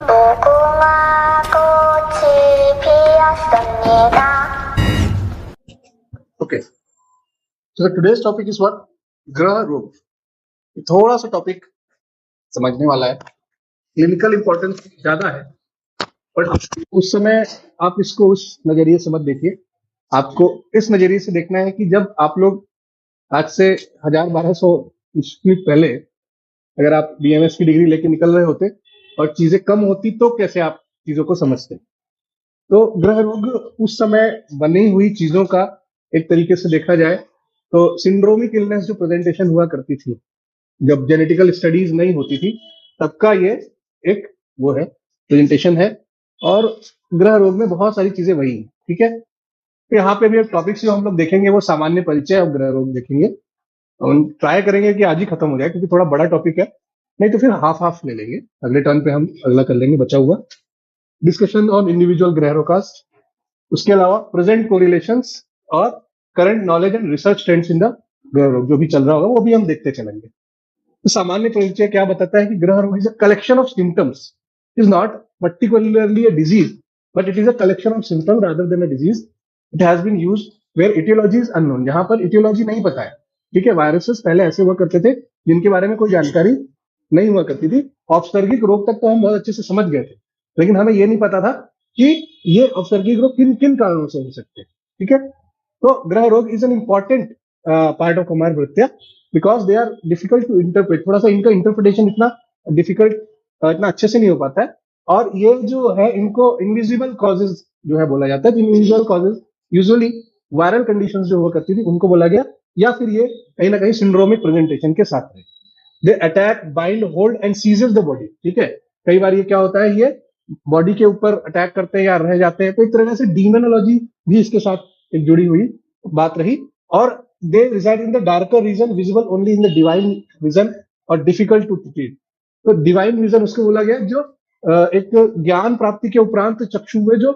무궁화 꽃이 피었습니다. Okay, so the today's topic is what? ग्रह रोग. थोड़ा सा टॉपिक समझने वाला है, क्लिनिकल इंपॉर्टेंस ज्यादा है, बट उस समय आप इसको उस नजरिए से मत देखिए. आपको इस नजरिए से देखना है कि जब आप लोग आज से 1000-1200 ईस्वी पहले अगर आप बीएमएस की डिग्री लेके निकल रहे होते और चीजें कम होती तो कैसे आप चीजों को समझते. तो ग्रह रोग उस समय बनी हुई चीजों का एक तरीके से देखा जाए तो सिंड्रोमिक इलनेस जो प्रेजेंटेशन हुआ करती थी जब जेनेटिकल स्टडीज नहीं होती थी, तब का ये एक वो है प्रेजेंटेशन है. और ग्रह रोग में बहुत सारी चीजें वही हैं. ठीक है, तो यहाँ पे भी एक टॉपिक जो हम लोग देखेंगे वो सामान्य परिचय और ग्रह रोग देखेंगे. हम ट्राई करेंगे कि आज ही खत्म हो जाए क्योंकि थोड़ा बड़ा टॉपिक है, नहीं तो फिर हाफ हाफ ले लेंगे. अगले टर्न पे हम अगला कर लेंगे बचा हुआ डिस्कशन ऑन इंडिविजुअल ग्रह रोगास. उसके अलावा प्रेजेंट कोरिलेशंस और current knowledge and research trends in the graha रोग जो भी चल रहा होगा वो भी हम देखते चलेंगे. तो सामान्य परिचय क्या बताता है कि ग्रह रोग is a collection of symptoms, is not particularly a disease but it is a collection of symptom rather than a disease. It has been used where etiology is unknown, जहां पर इटियोलॉजी नहीं पता है. ठीक है, वायरसेस पहले ऐसे हुआ करते थे जिनके बारे में कोई जानकारी नहीं हुआ करती थी. औपसर्गिक रोग तक तो हम बहुत अच्छे से समझ गए थे, लेकिन हमें ये नहीं पता था कि ये औपसर्गिक रोग किन किन कारणों से हो सकते हैं. ठीक है, तो ग्रह रोग is an important part of हमारे वृत्तिया because they are difficult to interpret. थोड़ा सा इनका इंटरप्रिटेशन इतना डिफिकल्ट इतना अच्छे से नहीं हो पाता है. और ये जो है इनको इनविजिबल कॉजेज जो है बोला जाता है. Invisible causes usually viral conditions जो हुआ करती थी उनको बोला गया, या फिर ये कहीं ना कहीं सिंड्रोमिक प्रेजेंटेशन के साथ रहे. They attack bind hold and seizes the body. ठीक है, कई बार ये क्या होता है, ये बॉडी के ऊपर अटैक करते हैं या रह जाते हैं. तो एक तरह से डीमोनोलॉजी भी इसके साथ एक जुड़ी हुई बात रही. और they reside in the darker region visible only in the divine vision और डिफिकल्ट टू ट्रीट. तो डिवाइन विजन उसको बोला गया जो एक ज्ञान प्राप्ति के उपरांत चक्षु हुए जो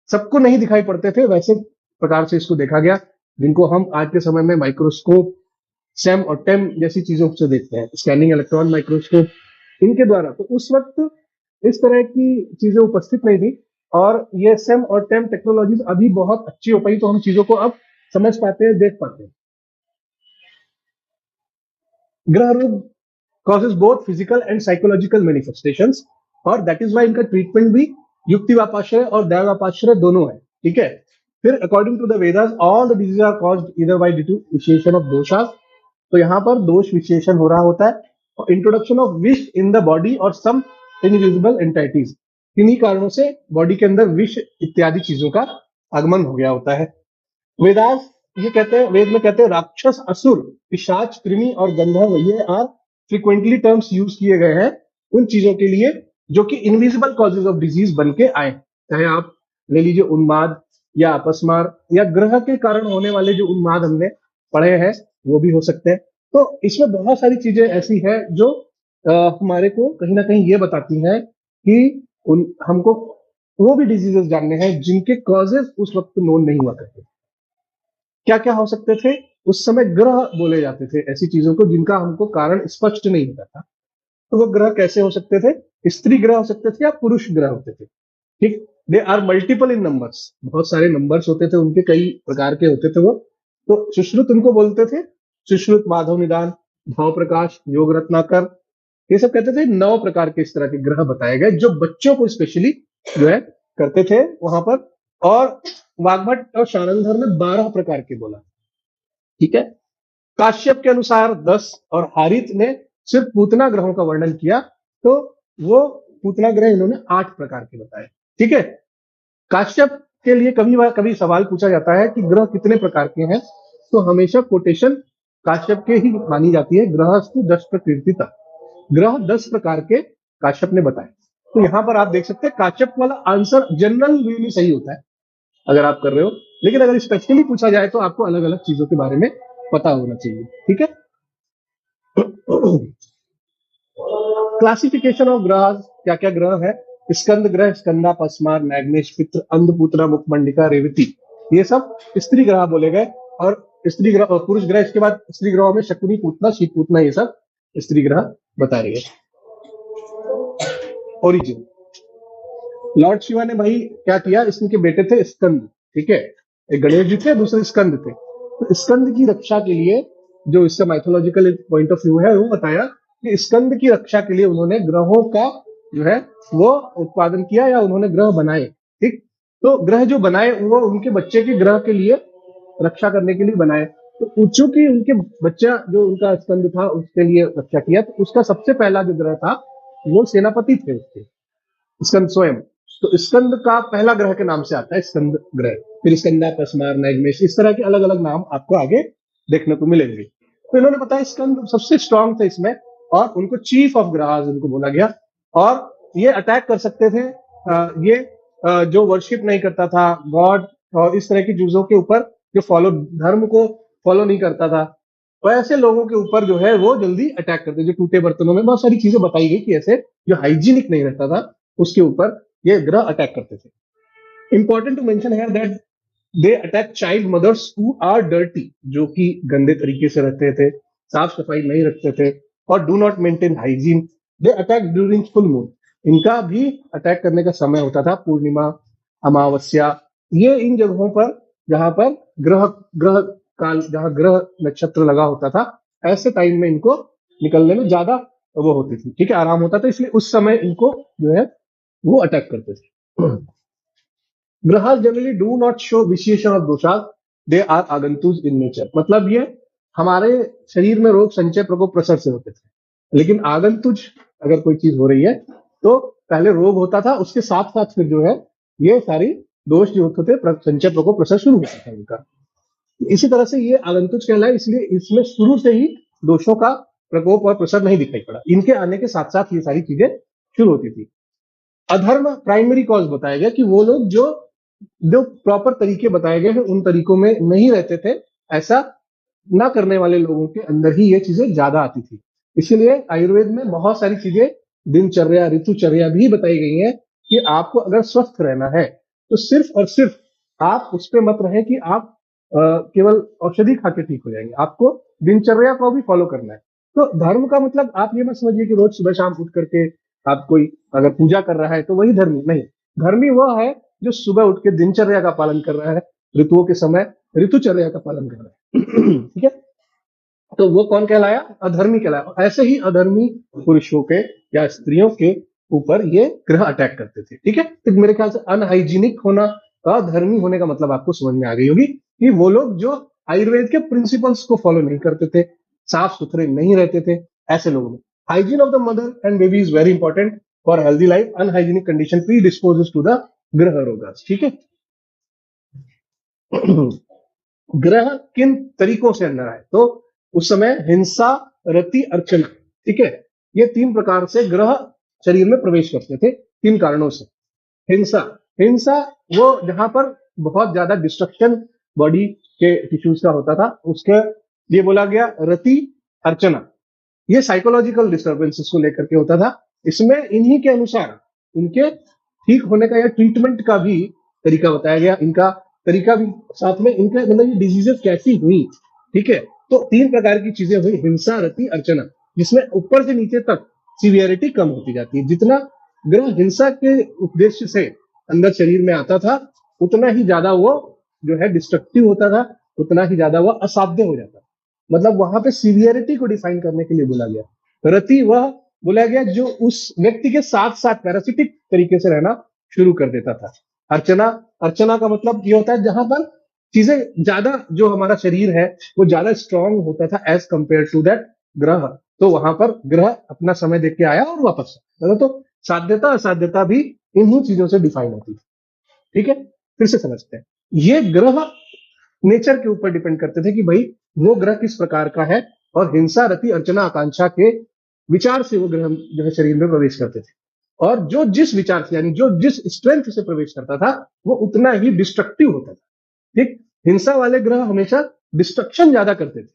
सबको नहीं दिखाई पड़ते थे, वैसे प्रकार से इसको देखा गया, जिनको हम आज के समय में माइक्रोस्कोप, सेम और टेम जैसी चीजों से देखते हैं, स्कैनिंग इलेक्ट्रॉन माइक्रोस्कोप, इनके द्वारा. तो उस वक्त इस तरह की चीजें उपस्थित नहीं थी. और ये सेम और टेम टेक्नोलॉजीज अभी बहुत अच्छी हो पाई तो हम चीजों को अब समझ पाते हैं, देख पाते हैं. ग्रह रोग causes both physical and psychological manifestations और that is why इनका ट्रीटमेंट भी युक्तिवापाश्रय और दैवापाश्रय दोनों है. ठीक है, फिर according to the Vedas all the disease are caused either by due to विशेषण ऑफ दोषास. तो यहाँ पर दोष विशेषण हो रहा होता है और इंट्रोडक्शन ऑफ विष इन द बॉडी और सम इनविजिबल एंटाइटीज. इन्हीं कारणों से बॉडी के अंदर विष इत्यादि चीजों का आगमन हो गया होता है. वेदास ये कहते हैं, वेद में कहते हैं राक्षस, असुर, पिशाच, कृमि और गंधर्व ये आर फ्रीक्वेंटली टर्म्स यूज किए गए हैं उन चीजों के लिए जो कि इनविजिबल कॉजेज ऑफ डिजीज बन के आए. चाहे आप ले लीजिए उन्माद या अपस्मार या ग्रह के कारण होने वाले जो उन्माद हमने पढ़े हैं वो भी हो सकते हैं. तो इसमें बहुत सारी चीजें ऐसी है जो हमारे को कहीं ना कहीं ये बताती हैं कि हमको वो भी डिजीजेस जानने हैं जिनके कॉजेज उस वक्त नोन नहीं हुआ करते. क्या क्या हो सकते थे उस समय, ग्रह बोले जाते थे ऐसी चीजों को जिनका हमको कारण स्पष्ट नहीं होता था. तो वो ग्रह कैसे हो सकते थे, स्त्री ग्रह हो सकते थे या पुरुष ग्रह होते थे. ठीक, they are multiple in numbers, बहुत सारे नंबर्स होते थे उनके, कई प्रकार के होते थे वो. तो सुश्रुत उनको बोलते थे, सुश्रुत, माधव निदान, भाव प्रकाश, योग रत्नाकर, ये सब कहते थे. 9 प्रकार के इस तरह के ग्रह बताए गए जो बच्चों को स्पेशली जो है करते थे वहां पर. और वाग्भट और शारंधर ने 12 प्रकार के बोला. ठीक है, काश्यप के अनुसार 10 और हारित ने सिर्फ पूतना ग्रहों का वर्णन किया, तो वो पूतना ग्रह इन्होंने 8 प्रकार के बताए. ठीक है, काश्यप के लिए कभी सवाल पूछा जाता है कि ग्रह कितने प्रकार के हैं, तो हमेशा कोटेशन काश्यप के ही मानी जाती है. ग्रहस्तु 10 प्रकृतिता, ग्रह 10 प्रकार के काश्यप ने बताए. तो यहां पर आप देख सकते हैं काश्यप वाला आंसर जनरल वे में सही होता है अगर आप कर रहे हो, लेकिन अगर स्पेशली पूछा जाए तो आपको अलग अलग चीजों के बारे में पता होना चाहिए. ठीक है, क्लासिफिकेशन ऑफ ग्रह, क्या क्या ग्रह है. स्कंद ग्रह, स्कंदा, पस्मार, मैग्नेश, पित्र, अंधपुत्र, मुखमंडिका, रेवती, ये सब स्त्री ग्रह बोले गए. और स्त्री ग्रह और पुरुष ग्रह, इसके बाद स्त्री ग्रहों में शकुनी, पूतना, शीत पूतना, ये सब स्त्री ग्रह बताए गए. ओरिजिन, लॉर्ड शिवा ने भाई क्या किया, इसके बेटे थे स्कंद, ठीक है, एक गणेश जी थे, दूसरे स्कंद थे। तो स्कंद की रक्षा के लिए, जो इसका माइथोलॉजिकल पॉइंट ऑफ व्यू है, वो बताया कि स्कंद की रक्षा के लिए उन्होंने ग्रहों का जो है वो उत्पादन किया, या उन्होंने ग्रह बनाए। ठीक, तो ग्रह जो बनाए वो उनके बच्चे के ग्रह के लिए रक्षा करने के लिए बनाए। तो चूंकि उनके बच्चा जो उनका स्कंद था उसके लिए रक्षा किया, तो उसका सबसे पहला जो ग्रह था वो सेनापति थे उसके, स्कंद स्वयं। तो स्कंद का पहला ग्रह के नाम से आता है स्कंद ग्रह। फिर स्कंदा, पस्मार, नैगमेश, इस तरह के अलग अलग नाम आपको आगे देखने को मिलेंगे। तो इन्होंने बताया स्कंद सबसे स्ट्रांग थे इसमें, और उनको चीफ ऑफ ग्रहास उनको बोला गया। और ये अटैक कर सकते थे ये जो वर्शिप नहीं करता था गॉड और इस तरह की चीजों के ऊपर, जो फॉलो धर्म को फॉलो नहीं करता था, वैसे लोगों के ऊपर जो है वो जल्दी अटैक करते। जो टूटे बर्तनों में बहुत सारी चीजें बताई गई कि ऐसे जो हाइजीनिक नहीं रहता था उसके ऊपर ये ग्रह अटैक करते थे। इंपॉर्टेंट टू मेंशन है that they attack child mothers who are dirty, जो कि गंदे तरीके से रहते थे, साफ सफाई नहीं रखते थे, और do not maintain hygiene. They attack during full moon, इनका भी अटैक करने का समय होता था पूर्णिमा, अमावस्या, ये इन जगहों पर जहां पर ग्रह ग्रह काल, जहां ग्रह नक्षत्र लगा होता था, ऐसे टाइम में इनको निकलने में ज्यादा वो होती थी, ठीक है, आराम होता था, इसलिए उस समय इनको जो है वो अटैक करते थे। ग्रह जनरली डू नॉट शो विशेषण और दोषास, दे आर आगंतुक इन नेचर। मतलब ये हमारे शरीर में रोग संचय प्रकोप प्रसर से होते थे, लेकिन आगंतुक अगर कोई चीज हो रही है तो पहले रोग होता था, उसके साथ साथ फिर जो है ये सारी दोष जो होते थे, संचय प्रकोप प्रसर शुरू होता था उनका। इसी तरह से ये आगंतुक कहलाए, इसलिए इसमें शुरू से ही दोषों का प्रकोप और प्रसर नहीं दिखाई पड़ा, इनके आने के साथ साथ ये सारी चीजें शुरू होती थी। अधर्म प्राइमरी कॉज बताया गया कि वो लोग जो जो प्रॉपर तरीके बताए गए हैं उन तरीकों में नहीं रहते थे, ऐसा ना करने वाले लोगों के अंदर ही ये चीजें ज्यादा आती थी। इसीलिए आयुर्वेद में बहुत सारी चीजें, दिनचर्या, ऋतुचर्या भी बताई गई है कि आपको अगर स्वस्थ रहना है तो सिर्फ और सिर्फ आप उस पर मत रहे कि आप केवल औषधि खा के ठीक हो जाएंगे, आपको दिनचर्या को भी फॉलो करना है। तो धर्म का मतलब आप ये मत समझिए कि रोज सुबह शाम उठ करके आप कोई अगर पूजा कर रहा है तो वही धर्मी नहीं। धर्मी वह है जो सुबह उठ के दिनचर्या का पालन कर रहा है, ऋतुओं के समय ऋतुचर्या का पालन कर रहा है। ठीक है, तो वो कौन कहलाया, अधर्मी कहलाया। ऐसे ही अधर्मी पुरुषों के या स्त्रियों के ऊपर ये ग्रह अटैक करते थे। ठीक है, तो मेरे ख्याल से अनहाइजीनिक होना, अधर्मी होने का मतलब आपको समझ में आ गई होगी कि वो लोग जो आयुर्वेद के प्रिंसिपल्स को फॉलो नहीं करते थे, साफ सुथरे नहीं रहते थे, ऐसे लोगों में। Hygiene of the mother and baby is very important for healthy life. Unhygienic condition predisposes to the graha roga. ठीक है, ग्रह किन तरीकों से अंदर आए, तो उस समय हिंसा, रति, अर्चना, ठीक है, ये तीन प्रकार से ग्रह शरीर में प्रवेश करते थे, तीन कारणों से। हिंसा, हिंसा वो जहां पर बहुत ज्यादा डिस्ट्रक्शन बॉडी के टिश्यूज का होता था, उसके लिए बोला गया। रति, अर्चना, ये साइकोलॉजिकल डिस्टर्बेंसेस को लेकर के होता था। इसमें इन्हीं के अनुसार इनके ठीक होने का या ट्रीटमेंट का भी तरीका बताया गया, इनका तरीका भी साथ में, इनका मतलब ये डिजीजेस कैसी हुई। ठीक है, तो तीन प्रकार की चीजें हुई, हिंसा, रति, अर्चना, जिसमें ऊपर से नीचे तक सीवियरिटी कम होती जाती है। जितना ग्रह हिंसा के उद्देश्य से अंदर शरीर में आता था, उतना ही ज्यादा वो जो है डिस्ट्रक्टिव होता था, उतना ही ज्यादा वो असाध्य हो जाता। मतलब वहां पे सीवियरिटी को डिफाइन करने के लिए बोला गया। रति वह बोला गया जो उस व्यक्ति के साथ साथ पैरासिटिक तरीके से रहना शुरू कर देता था। अर्चना, अर्चना का मतलब ये होता है जहां पर चीजें ज्यादा, जो हमारा शरीर है वो ज्यादा स्ट्रांग होता था एज कंपेयर टू दैट ग्रह, तो वहां पर ग्रह अपना समय देख के आया और वापस। मतलब तो साध्यता असाध्यता भी इन्हीं चीजों से डिफाइन होती थी। ठीक है, फिर से समझते हैं। ये ग्रह नेचर के ऊपर डिपेंड करते थे कि भाई वो ग्रह किस प्रकार का है, और हिंसा, रति, अर्चना, आकांक्षा के विचार से वो ग्रह जो है शरीर में प्रवेश करते थे। और जो जिस विचार से, यानी जो जिस स्ट्रेंथ से प्रवेश करता था, वो उतना ही डिस्ट्रक्टिव होता था। ठीक, हिंसा वाले ग्रह हमेशा डिस्ट्रक्शन ज्यादा करते थे,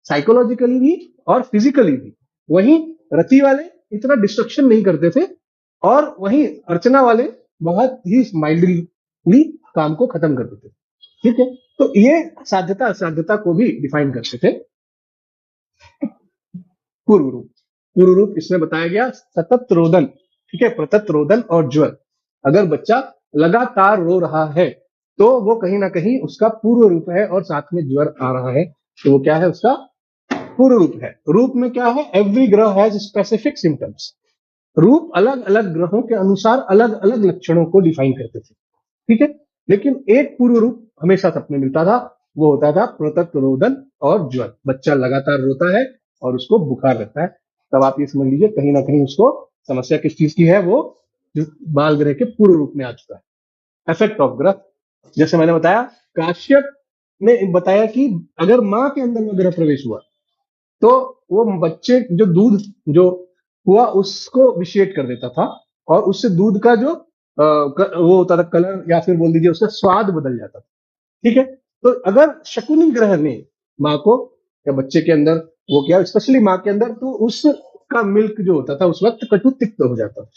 साइकोलॉजिकली भी और फिजिकली भी। वहीं रति वाले इतना डिस्ट्रक्शन नहीं करते थे, और वहीं अर्चना वाले बहुत ही माइल्डली काम को खत्म कर देते थे। ठीक है, तो ये साध्यता असाध्यता को भी डिफाइन करते थे। पूर्व रूप, पूर्व रूप इसमें बताया गया सतत रोदन, ठीक है, प्रतत रोदन और ज्वर। अगर बच्चा लगातार रो रहा है तो वो कहीं ना कहीं उसका पूर्व रूप है, और साथ में ज्वर आ रहा है तो वो क्या है, उसका पूर्व रूप है। रूप में क्या है, एवरी ग्रह हैज स्पेसिफिक सिम्टम्स। रूप अलग अलग ग्रहों के अनुसार अलग अलग लक्षणों को डिफाइन करते थे, ठीक है। लेकिन एक पूर्व रूप हमेशा सबमें मिलता था, वो होता था प्रतत रोदन और ज्वर। बच्चा लगातार रोता है और उसको बुखार रहता है, तब आप ये समझ लीजिए कहीं ना कहीं उसको समस्या किस चीज की है, वो जो बाल ग्रह के पूर्व रूप में आ चुका है। इफेक्ट ऑफ ग्रह, जैसे मैंने बताया, काश्यप ने बताया कि अगर माँ के अंदर में ग्रह प्रवेश हुआ तो वो बच्चे जो दूध जो हुआ उसको विषेट कर देता था, और उससे दूध का जो वो होता था कलर, या फिर बोल दीजिए उसका स्वाद बदल जाता था, ठीक है। तो अगर शकुनी ग्रह ने माँ को या बच्चे के अंदर वो किया, स्पेशली माँ के अंदर, तो उसका मिल्क जो होता था उस वक्त कटु तिक्त हो जाता था।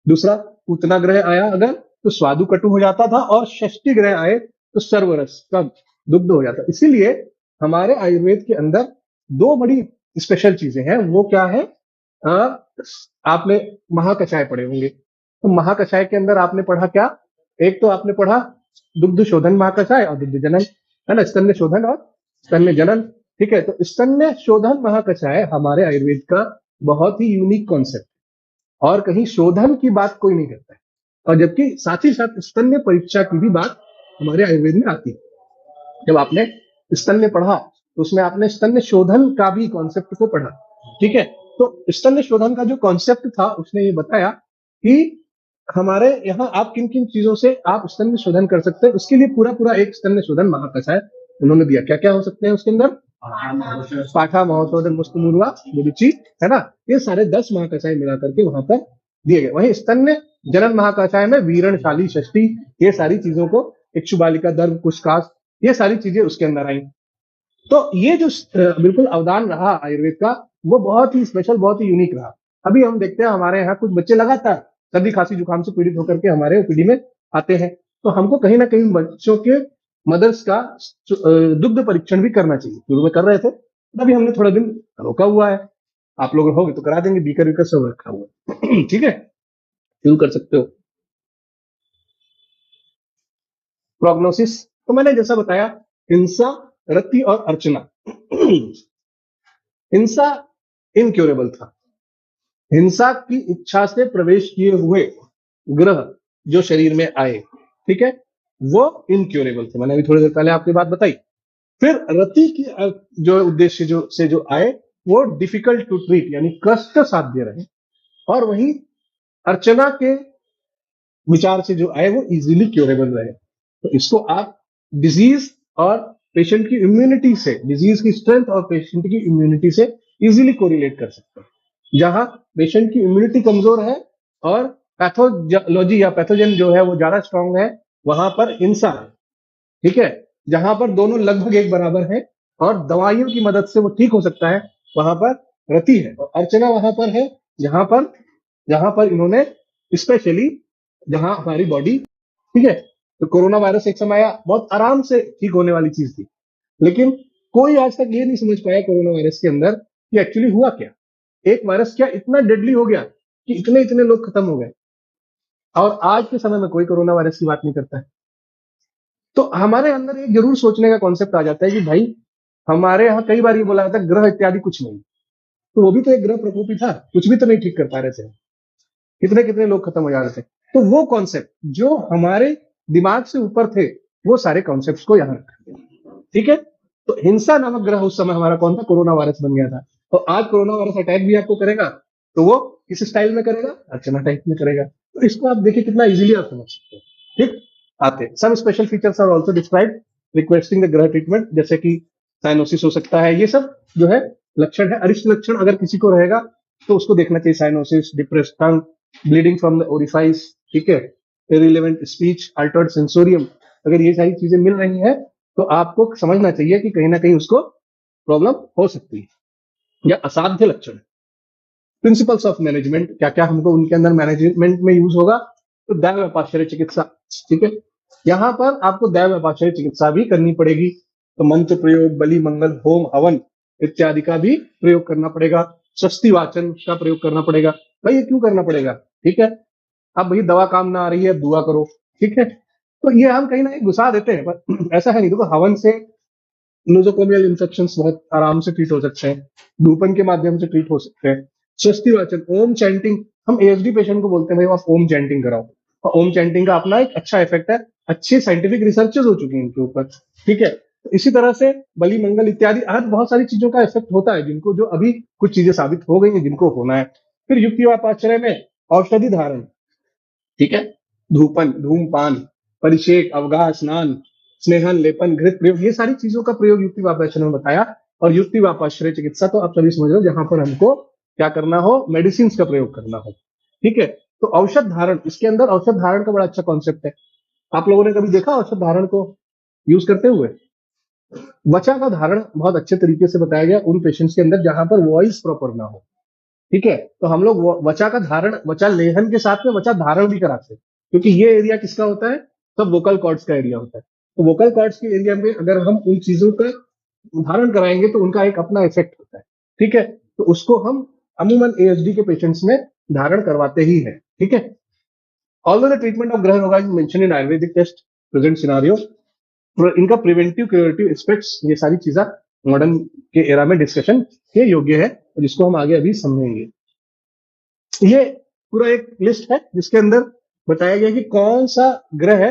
दूसरा, पूतना ग्रह आया अगर तो स्वादु कटु हो जाता था, और षष्ठी ग्रह आए तो सर्वरस का दुग्ध हो जाता। इसीलिए हमारे आयुर्वेद के अंदर दो बड़ी स्पेशल चीजें हैं। वो क्या है, अ, आपने महाकषाय पढ़े होंगे, तो महाकषाय के अंदर आपने पढ़ा क्या, एक तो आपने पढ़ा दुग्ध शोधन महाकषाय और दुग्ध जनन, है ना, स्तन्य शोधन और स्तन्य जनन, ठीक है। तो स्तन्य शोधन महाकषाय हमारे आयुर्वेद का बहुत ही यूनिक कॉन्सेप्ट, और कहीं शोधन की बात कोई नहीं करता है, और जबकि साथ ही साथ स्तन्य परीक्षा की भी बात हमारे आयुर्वेद में आती है। जब आपने स्तन्य पढ़ा तो उसमें आपने स्तन्य शोधन का भी कॉन्सेप्ट को पढ़ा, ठीक है। तो स्तन्य शोधन का जो कॉन्सेप्ट था उसने ये बताया कि हमारे यहाँ आप किन किन चीजों से आप स्तन्य शोधन कर सकते हैं, उसके लिए पूरा पूरा एक स्तन्य शोधन महाकषाय उन्होंने दिया। क्या क्या हो सकते हैं उसके अंदर, पाठा महोत्सव मुस्त मुरुआ गुरुचि, है ना, ये सारे 10 महाकषाय मिला करके वहां पर दिए गए। वहीं स्तन्य जनन महाकषाय में वीरण शाली षष्ठी, ये सारी चीजों को, इक्षु बालिका दर्भ कुशकाश, ये सारी चीजें उसके अंदर आई। तो ये जो बिल्कुल अवदान रहा आयुर्वेद का, वो बहुत ही स्पेशल, बहुत ही यूनिक रहा। अभी हम देखते हैं हमारे यहाँ कुछ बच्चे लगातार सर्दी खांसी जुकाम से पीड़ित होकर के हमारे ओपीडी में आते हैं, तो हमको कहीं ना कहीं बच्चों के मदर्स का दुग्ध परीक्षण भी करना चाहिए। शुरू में कर रहे थे, अभी हमने थोड़ा दिन रोका हुआ है। आप लोग रहोगे तो करा देंगे, बीकर वीकर सब रखा हुआ है ठीक है, शुरू कर सकते हो। प्रोग्नोसिस, तो मैंने जैसा बताया, हिंसा, रति और अर्चना। हिंसा इनक्योरेबल था। हिंसा की इच्छा से प्रवेश किए हुए ग्रह जो शरीर में आए, ठीक है, वो इनक्योरेबल थे। मैंने अभी थोड़ी देर पहले आपकी बात बताई। फिर रति की जो उद्देश्य जो आए वो डिफिकल्ट टू ट्रीट, यानी कष्ट साध्य रहे, और वहीं अर्चना के विचार से जो आए वो इजीली क्योरेबल रहे। तो इसको आप डिजीज और पेशेंट की इम्यूनिटी से, डिजीज की स्ट्रेंथ और पेशेंट की इम्यूनिटी से इजीली कोरिलेट कर सकते हैं। जहां पेशेंट की इम्यूनिटी कमजोर है और पैथोलॉजी या पैथोजन जो है वो ज्यादा स्ट्रांग है, वहां पर हिंसा है, ठीक है। जहां पर दोनों लगभग एक बराबर है और दवाइयों की मदद से वो ठीक हो सकता है, वहां पर रति है। और अर्चना वहां पर है जहां पर इन्होंने स्पेशली, जहां हमारी बॉडी, ठीक है। तो कोरोना वायरस एक समय आया, बहुत आराम से ठीक होने वाली चीज थी, लेकिन कोई आज तक ये नहीं समझ पाया कोरोना वायरस के अंदर कि एक्चुअली हुआ क्या। एक वायरस क्या इतना डेडली हो गया कि इतने इतने लोग खत्म हो गए, और आज के समय में कोई कोरोना वायरस की बात नहीं करता है। तो हमारे अंदर एक जरूर सोचने का कॉन्सेप्ट आ जाता है कि भाई, हमारे यहाँ कई बार ये बोला जाता है ग्रह इत्यादि कुछ नहीं, तो वो भी तो एक ग्रह प्रकोपी था, कुछ भी तो नहीं ठीक कर पा रहे थे, कितने कितने लोग खत्म हो जा रहे थे। तो वो कॉन्सेप्ट जो हमारे दिमाग से ऊपर थे, वो सारे कॉन्सेप्ट्स को यहाँ रखा गया, ठीक है। तो हिंसा नामक ग्रह उस समय हमारा कौन था, कोरोना वायरस बन गया था। तो आज कोरोना वायरस अटैक भी आपको करेगा तो वो किस स्टाइल में करेगा, अर्चना टाइप में करेगा। तो इसको आप देखिए कितना इजीली आप समझ सकते हो, ठीक। आते some special features are also described requesting the graha treatment, जैसे कि साइनोसिस हो सकता है, ये सब जो है लक्षण है। अरिष्ट लक्षण अगर किसी को रहेगा तो उसको देखना चाहिए, cyanosis, depressed tongue, bleeding from the orifice, ठीक है, इररिलेवेंट स्पीच, अल्टर्ड सेंसोरियम, अगर ये सारी चीजें मिल रही हैं तो आपको समझना चाहिए कि कहीं ना कहीं उसको प्रॉब्लम हो सकती है, या असाध्य लक्षण। प्रिंसिपल्स ऑफ मैनेजमेंट, क्या क्या हमको उनके अंदर मैनेजमेंट में यूज होगा, तो दैव व्यापाश्चर्य चिकित्सा, ठीक है। यहाँ पर आपको दैव व्यापाश्चर्य चिकित्सा भी करनी पड़ेगी, तो मंत्र प्रयोग, बलि, मंगल, होम, हवन इत्यादि का भी प्रयोग करना पड़ेगा, स्वस्ति वाचन का प्रयोग करना पड़ेगा। भाई ये क्यों करना पड़ेगा, ठीक है, अब भाई दवा काम ना आ रही है, दुआ करो, ठीक है। तो ये हम कहीं ना कहीं घुसा देते हैं, पर ऐसा है नहीं। देखो, हवन से नोजोकोमियल इन्फेक्शन बहुत आराम से ट्रीट हो सकते हैं, धूपन के माध्यम से ट्रीट हो सकते हैं, स्वस्ति वाचन, ओम चैंटिंग। हम एएसडी पेशेंट को बोलते हैं भाई आप ओम चैंटिंग कराओ, और ओम चैंटिंग का अपना एक अच्छा इफेक्ट है, अच्छी साइंटिफिक रिसर्चेस हो चुकी हैं इनके ऊपर, ठीक है। तो इसी तरह से बलि मंगल इत्यादि आज बहुत सारी चीजों का इफेक्ट होता है, जिनको जो अभी कुछ चीजें साबित हो गई हैं जिनको होना है। फिर युक्तिवापाश्रय में औषधि धारण, ठीक है, धूपन, धूमपान, परिषेक, अवगाह, स्नान, स्नेहन, लेपन, घृत प्रयोग, ये सारी चीजों का प्रयोग युक्ति वापाश्रय में बताया। और युक्ति वापाश्रय चिकित्सा तो आप सभी समझ रहे हो, जहां पर हमको क्या करना हो, मेडिसिन का प्रयोग करना हो, ठीक है। तो औषध धारण, इसके अंदर औषध धारण का बड़ा अच्छा कॉन्सेप्ट है। आप लोगों ने कभी देखा औषध धारण को यूज करते हुए? वचा का धारण बहुत अच्छे तरीके से बताया गया उन पेशेंट्स के अंदर जहां पर वॉइस प्रॉपर ना हो, ठीक है। तो हम लोग वचा का धारण, वचा लेहन के साथ में वचा धारण भी कराते हैं, क्योंकि ये एरिया किसका होता है, सब वोकल कॉर्ड्स का एरिया होता है। तो वोकल कॉर्ड्स के एरिया में अगर हम उन चीजों का धारण कराएंगे तो उनका एक अपना इफेक्ट होता है, ठीक है। तो उसको हम अमूमन एएसडी के पेशेंट्स में धारण करवाते ही है, ठीक है। Although the treatment of graha roga is mention in Ayurvedic test present scenario, इनका प्रिवेंटिव क्यूरेटिव एस्पेक्ट्स, ये सारी चीजें मॉडर्न के एरा में डिस्कशन के योग्य है, जिसको हम आगे अभी समझेंगे। ये पूरा एक लिस्ट है जिसके अंदर बताया गया कि कौन सा ग्रह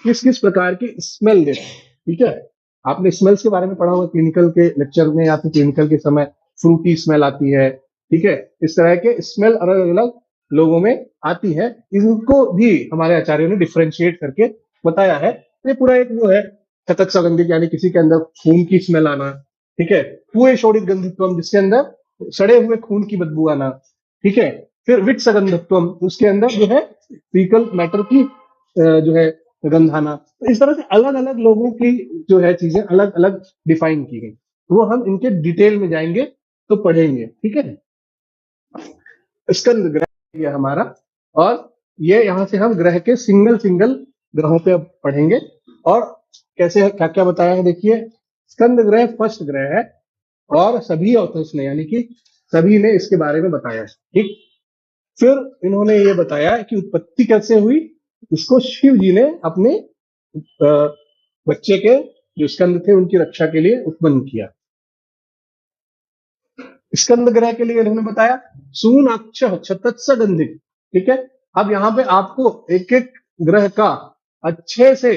किस किस प्रकार की स्मेल देता है, ठीक है। आपने स्मेल्स के बारे में पढ़ा होगा क्लिनिकल के लेक्चर में, या फिर क्लिनिकल के समय फ्रूटी स्मेल आती है, ठीक है। इस तरह के स्मेल अलग अलग लोगों में आती है, इनको भी हमारे आचार्यों ने डिफ्रेंशिएट करके बताया है। ये पूरा एक वो है शतक सुगंधित, यानी किसी के अंदर खून की स्मेल आना, ठीक है। पूरे शोणित गंधित्वम, जिसके अंदर सड़े हुए खून की बदबू आना, ठीक है। फिर विट सगंधत्वम, उसके अंदर जो है फीकल मैटर की जो है गंधाना। तो इस तरह से अलग अलग लोगों की जो है चीजें अलग अलग डिफाइन की गई, वो हम इनके डिटेल में जाएंगे तो पढ़ेंगे, ठीक है। स्कंद ग्रह ये हमारा, और ये यहां से हम ग्रह के सिंगल सिंगल ग्रहों पे अब पढ़ेंगे और कैसे क्या क्या बताया है। देखिए, स्कंद ग्रह फर्स्ट ग्रह है, और सभी ऑथर्स ने, यानी कि सभी ने इसके बारे में बताया है, ठीक। फिर इन्होंने ये बताया कि उत्पत्ति कैसे हुई, इसको शिव जी ने अपने बच्चे के जो स्कंद थे उनकी रक्षा के लिए उत्पन्न किया। स्कंद ग्रह के लिए इन्होंने बताया सूनाक्ष क्षतत्स गंधिक, ठीक है। अब यहाँ पे आपको एक एक ग्रह का अच्छे से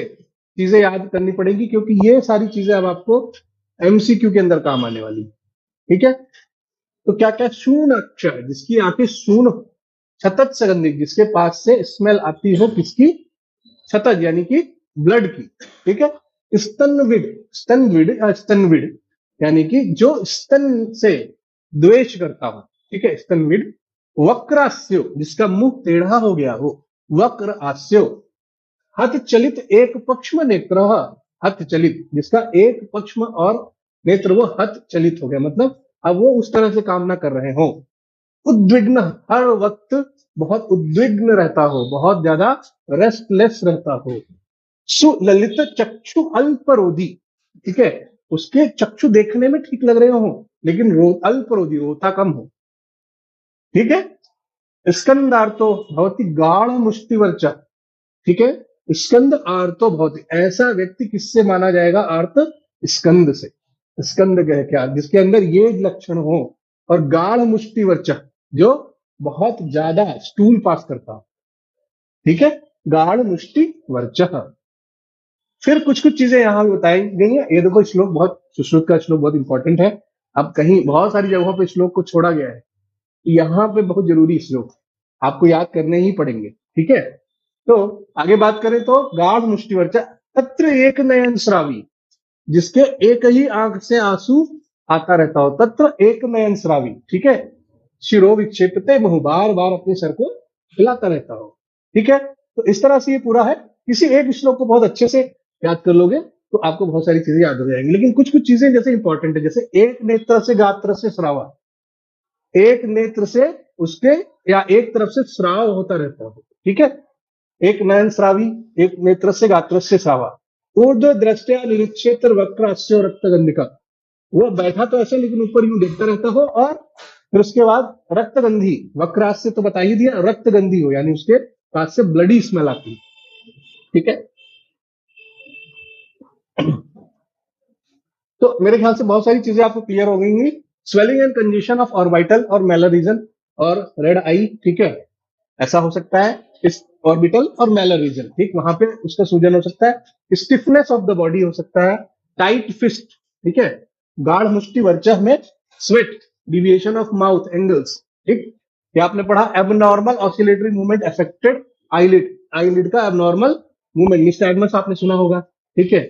चीजें याद करनी पड़ेगी, क्योंकि ये सारी चीजें अब आपको एमसीक्यू के अंदर काम आने वाली, ठीक है। तो क्या क्या, शूनाक्ष, जिसकी आंखें शून, छतत सुगंधिक, जिसके पास से स्मेल आती हो किसकी, छतज यानी कि ब्लड की, ठीक है। स्तनविड, स्तनविड यानी कि जो स्तन से द्वेष करता हो, ठीक है, स्तनविड। वक्रास्यो, जिसका मुंह टेढ़ा हो गया हो, वक्र आस्यो। हत चलित एक पक्ष्म नेत्र, हत चलित, जिसका एक पक्ष्म और नेत्र वो हत चलित हो गया, मतलब अब वो उस तरह से काम ना कर रहे हो। उद्विग्न, हर वक्त बहुत उद्विग्न रहता हो, बहुत ज्यादा रेस्टलेस रहता हो। सुललित चक्षु अल्परोधी, ठीक है, उसके चक्षु देखने में ठीक लग रहे हो लेकिन अल्परोधी, रोता कम हो, ठीक है। स्कंदार्तो भवती गाढ़ मुष्टिवर्च, ठीक है। स्कंद आर्तो भवती, ऐसा व्यक्ति किससे माना जाएगा आर्त, स्कंद से। स्कंद ग्रह क्या, जिसके अंदर ये लक्षण हो, और गाढ़ मुष्टिवर्च, जो बहुत ज्यादा स्टूल पास करता, ठीक है, गाढ़ मुष्टि वर्च। फिर कुछ कुछ चीजें यहां भी बताई गई है। ये देखो, श्लोक बहुत, सुश्रुत का श्लोक बहुत इंपॉर्टेंट है। अब कहीं बहुत सारी जगहों पे श्लोक को छोड़ा गया है, यहाँ पे बहुत जरूरी श्लोक आपको याद करने ही पड़ेंगे, ठीक है। तो आगे बात करें तो गाढ़ मुष्टिवर्च, तत्र एक नयन श्रावी, जिसके एक ही आंख से आंसू आता रहता हो, तत्र एक नयन श्रावी, ठीक है। शिरो विक्षेपते मुंह, बार बार अपने सर को हिलाता रहता हो, ठीक है। तो इस तरह से ये पूरा है। किसी एक श्लोक को बहुत अच्छे से याद कर लोगे तो आपको बहुत सारी चीजें याद हो जाएंगी, लेकिन कुछ कुछ चीजें जैसे इंपॉर्टेंट है, जैसे एक नेत्र से गात्र से श्रावा, एक नेत्र से उसके या एक तरफ से श्राव होता रहता हो, ठीक है। एक नयन श्रावी, एक नेत्र से गात्र से श्रावा। ऊर्ध्व दृष्टया निरुक्षेत्र वक्रास्य रक्तगंधिका, वो बैठा तो ऐसे लेकिन ऊपर यूं देखता रहता हो, और फिर उसके बाद रक्तगंधी, वक्रास्य तो बता ही दिया, रक्तगंधी हो, यानी उसके पास से ब्लडी स्मेल आती है, ठीक है। तो मेरे ख्याल से बहुत सारी चीजें आपको क्लियर हो गई होंगी। Swelling and congestion of orbital और मेलर रीजन और रेड आई, ठीक है, ऐसा हो सकता है इस ऑर्बिटल और मेलर रीजन, ठीक, वहां पे उसका सूजन हो सकता है। स्टिफनेस ऑफ द बॉडी हो सकता है, टाइट फिस्ट, ठीक है, गाढ़ मुष्टि वर्चः में, sweat, deviation of mouth angles, ठीक। ये आपने पढ़ा abnormal oscillatory movement affected eyelid, eyelid का एबनॉर्मल मूवमेंट, निस्टैग्मस आपने सुना होगा, ठीक है।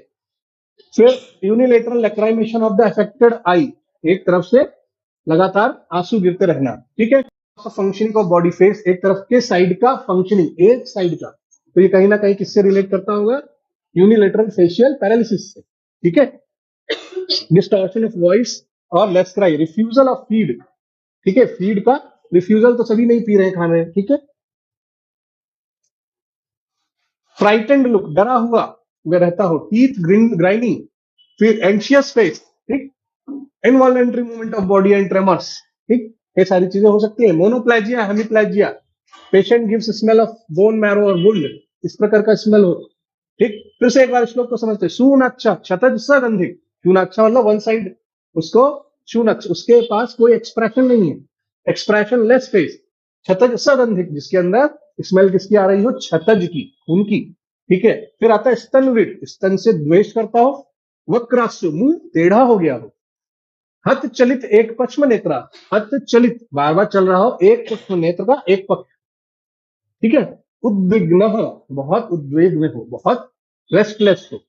फिर unilateral lacrimation of the affected eye, एक तरफ से लगातार आंसू गिरते रहना, ठीक है। फंक्शनिंग ऑफ बॉडी फेस, एक तरफ के साइड का फंक्शनिंग, एक साइड का, तो ये कहीं ना कहीं किससे रिलेट करता होगा, यूनिलेटरल फेशियल पैरालिसिस से, ठीक है। डिस्टॉर्शन ऑफ वॉइस और less cry, refusal of feed, ठीक है, फीड का रिफ्यूजल तो सभी नहीं पी रहे खाने, ठीक है। फ्राइटेंड लुक, डरा हुआ वह रहता हो, टीथ ग्राइंडिंग, फिर एंशियस फेस, ठीक, involuntary movement of body and tremors, ठीक, ये सारी चीजें हो सकती है। Monoplegia, hemiplegia, patient gives smell of bone marrow और वुंड, इस प्रकार का स्मेल हो, ठीक। फिर से एक बार श्लोक को समझते हैं। शूनाक्षा क्षतज सगंधिक, शूनाक्षा मतलब वन साइड, उसको शूनक्ष, उसके पास कोई एक्सप्रेशन नहीं है, एक्सप्रेशन लेस फेस, क्षतज सगंधिक, जिसके अंदर स्मेल किसकी आ रही हो, क्षतज की, उनकी, ठीक है। फिर आता है स्तनविद, स्तन से द्वेष करता हो, वक्रास्यु, मुंह टेढ़ा हो गया हो, हत चलित एक पक्ष्म नेत्रा, हत चलित बार बार चल रहा हो, एक पक्ष्म नेत्र का एक पक्ष, ठीक है। उद्विग्न, बहुत उद्वेग में हो, बहुत रेस्टलेस हो।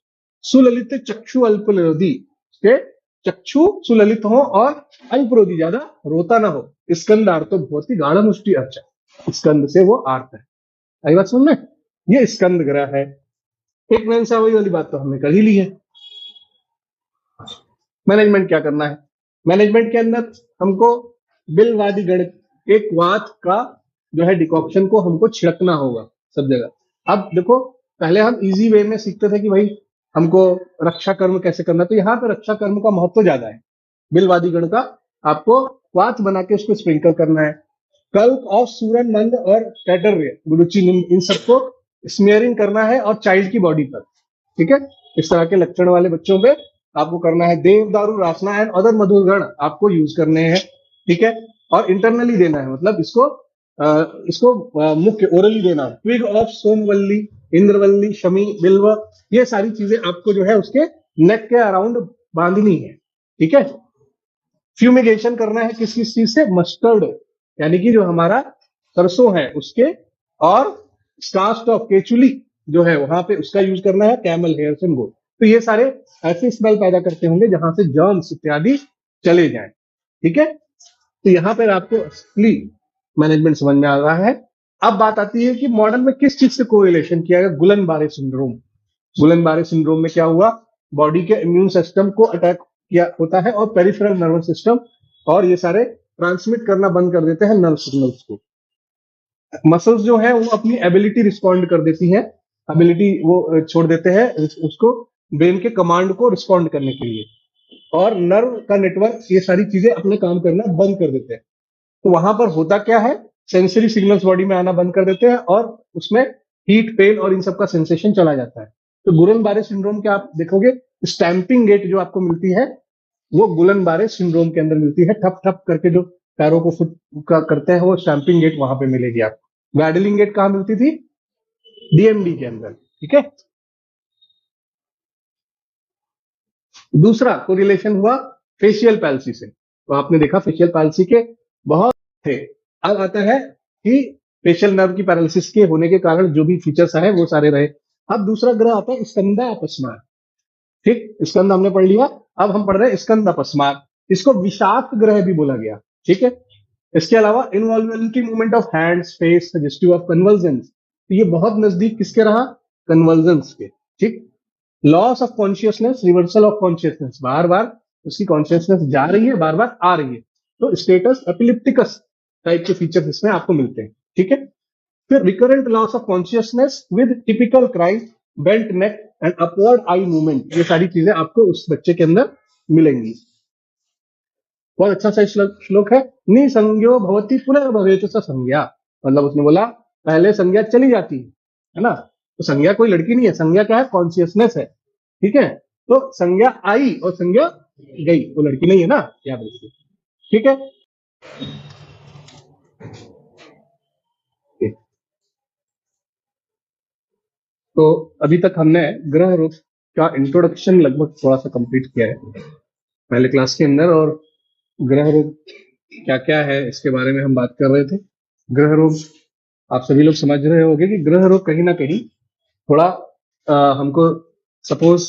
सुललित चक्षु अल्परोधी, के चक्षु सुललित हो और अल्परोधी, ज्यादा रोता ना हो। स्कंद आर्तो भवति गाढ़ मुष्टि अर्चा, स्कंद से वो आर्त है। आई बात सुन में, ये स्कंद ग्रह है। एक नैन सा वही वाली बात तो हमने कर ही ली है। मैनेजमेंट क्या करना है, मैनेजमेंट के अंदर हमको बिलवादी गण, एक वात का जो है डिकॉक्शन को हमको छिड़कना होगा सब जगह। अब देखो, पहले हम इजी वे में सीखते थे कि भाई हमको रक्षा कर्म कैसे करना, तो यहाँ पे रक्षा कर्म का महत्व ज्यादा है। बिलवादी गण का आपको वात बना के उसको स्प्रिंकल करना है। कल्प ऑफ सूरन नंद और कैटरवे गुरुचि, इन सबको स्मेयरिंग करना है और चाइल्ड की बॉडी पर, ठीक है। इस तरह के लक्षण वाले बच्चों पे आपको करना है। देव दारू रासना एंड अदर मधुगण आपको यूज करने हैं, ठीक है। और इंटरनली देना है, मतलब इसको मुख्य ओरली देना है। ट्विग ऑफ सोमवल्ली, इंद्रवल्ली, शमी, बिल्व, ये सारी चीजें आपको जो है उसके नेक के अराउंड बांधनी है, ठीक है। फ्यूमिगेशन करना है किस किस चीज से, मस्टर्ड, यानी कि जो हमारा सरसों है उसके, और स्टार्च ऑफ केचुली जो है वहां पे उसका यूज करना है, कैमल हेयर से गो। तो ये सारे ऐसे स्मेल पैदा करते होंगे जहां से जर्म्स इत्यादि चले जाएं, ठीक है। तो यहाँ पर आपको असली मैनेजमेंट समझ में आ रहा है। अब बात आती है कि मॉडल में किस चीज से कोरिलेशन किया गया, गुलन बारे सिंड्रोम। गुलन बारे सिंड्रोम में क्या हुआ, बॉडी के इम्यून सिस्टम को अटैक किया होता है और पेरिफेरल नर्वस सिस्टम, और ये सारे ट्रांसमिट करना बंद कर देते हैं नर्व सिग्नल्स को। मसल्स जो है वो अपनी एबिलिटी रिस्पॉन्ड कर देती है, एबिलिटी वो छोड़ देते हैं उसको, ब्रेन के कमांड को रिस्पॉन्ड करने के लिए, और नर्व का नेटवर्क ये सारी चीजें अपने काम करना बंद कर देते हैं। तो वहां पर होता क्या है, सेंसरी सिग्नल्स बॉडी में आना बंद कर देते हैं और उसमें हीट, पेन और इन सब का सेंसेशन चला जाता है। तो गुलन बारे सिंड्रोम के आप देखोगे स्टैंपिंग गेट जो आपको मिलती है वो गुलन बारे सिंड्रोम के अंदर मिलती है। ठप ठप करके जो पैरों को फुट का करते हैं वो स्टैंपिंग गेट वहां पे मिलेगी आपको। वैडलिंग गेट कहां मिलती थी, डीएमडी के अंदर, ठीक है। दूसरा कोरिलेशन हुआ फेशियल पैल्सी से, तो आपने देखा फेशियल पैल्सी के बहुत थे। अब आता है कि फेशियल नर्व की पैरालिसिस के होने के कारण जो भी फीचर्स आए वो सारे रहे। अब दूसरा ग्रह आता है स्कंदा अपस्मार, ठीक, स्कंद हमने पढ़ लिया। अब हम पढ़ रहे हैं स्कंद अपस्मार, इसको विषाक्त ग्रह भी बोला गया, ठीक है। इसके अलावा involuntary movement of hands, face, suggestive of convergence, तो ये बहुत नजदीक किसके रहा, कन्वर्जेंस के, ठीक। Loss of consciousness, reversal of consciousness, बार बार उसकी कॉन्शियसनेस जा रही है, बार बार आ रही है, तो स्टेटस एपिलिप्टिकस टाइप के फीचर्स इसमें आपको मिलते हैं, ठीक है। फिर recurrent loss of consciousness with typical cry, bent neck and upward eye movement, ये सारी चीजें आपको उस बच्चे के अंदर मिलेंगी। बहुत अच्छा सा श्लोक है। निसंज्ञो भवति पुनर्भवेत स संज्ञा, मतलब उसने बोला पहले संज्ञा चली जाती है ना, तो संज्ञा कोई लड़की नहीं है, संज्ञा क्या है, कॉन्शियसनेस है, ठीक है। तो संज्ञा आई और संज्ञा गई, वो लड़की नहीं है ना, याद रखिए, ठीक है। तो अभी तक हमने ग्रह रूप का इंट्रोडक्शन लगभग थोड़ा सा कंप्लीट किया है पहले क्लास के अंदर, और ग्रह रूप क्या क्या है इसके बारे में हम बात कर रहे थे। ग्रह रूप आप सभी लोग समझ रहे होंगे कि ग्रह रूप कहीं ना कहीं थोड़ा हमको सपोज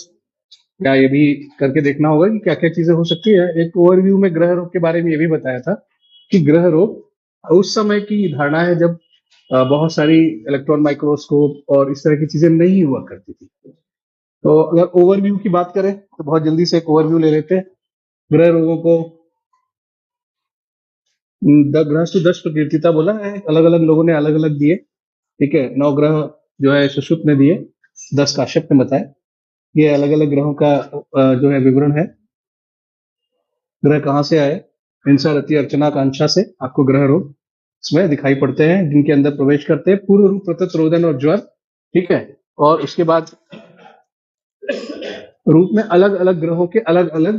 या ये भी करके देखना होगा कि क्या क्या चीजें हो सकती है। एक ओवरव्यू में ग्रह रोग के बारे में ये भी बताया था कि ग्रह रोग उस समय की धारणा है जब बहुत सारी इलेक्ट्रॉन माइक्रोस्कोप और इस तरह की चीजें नहीं हुआ करती थी। तो अगर ओवरव्यू की बात करें तो बहुत जल्दी से एक ओवरव्यू ले लेते हैं ग्रह रोगों को। ग्रह 10 प्रकृतिता बोला है, अलग अलग लोगों ने अलग अलग दिए, ठीक है। 9 ग्रह जो है सुश्रुत ने दिए, 10 काश्यप ने बताया। ये अलग अलग ग्रहों का जो है विवरण है। ग्रह कहाँ से आए, हिंसा रति अर्चना आकांक्षा से आपको ग्रह रोग इसमें दिखाई पड़ते हैं, जिनके अंदर प्रवेश करते हैं पूर्व रूप प्रतत रोदन और ज्वर, ठीक है। और उसके बाद रूप में अलग अलग ग्रहों के अलग अलग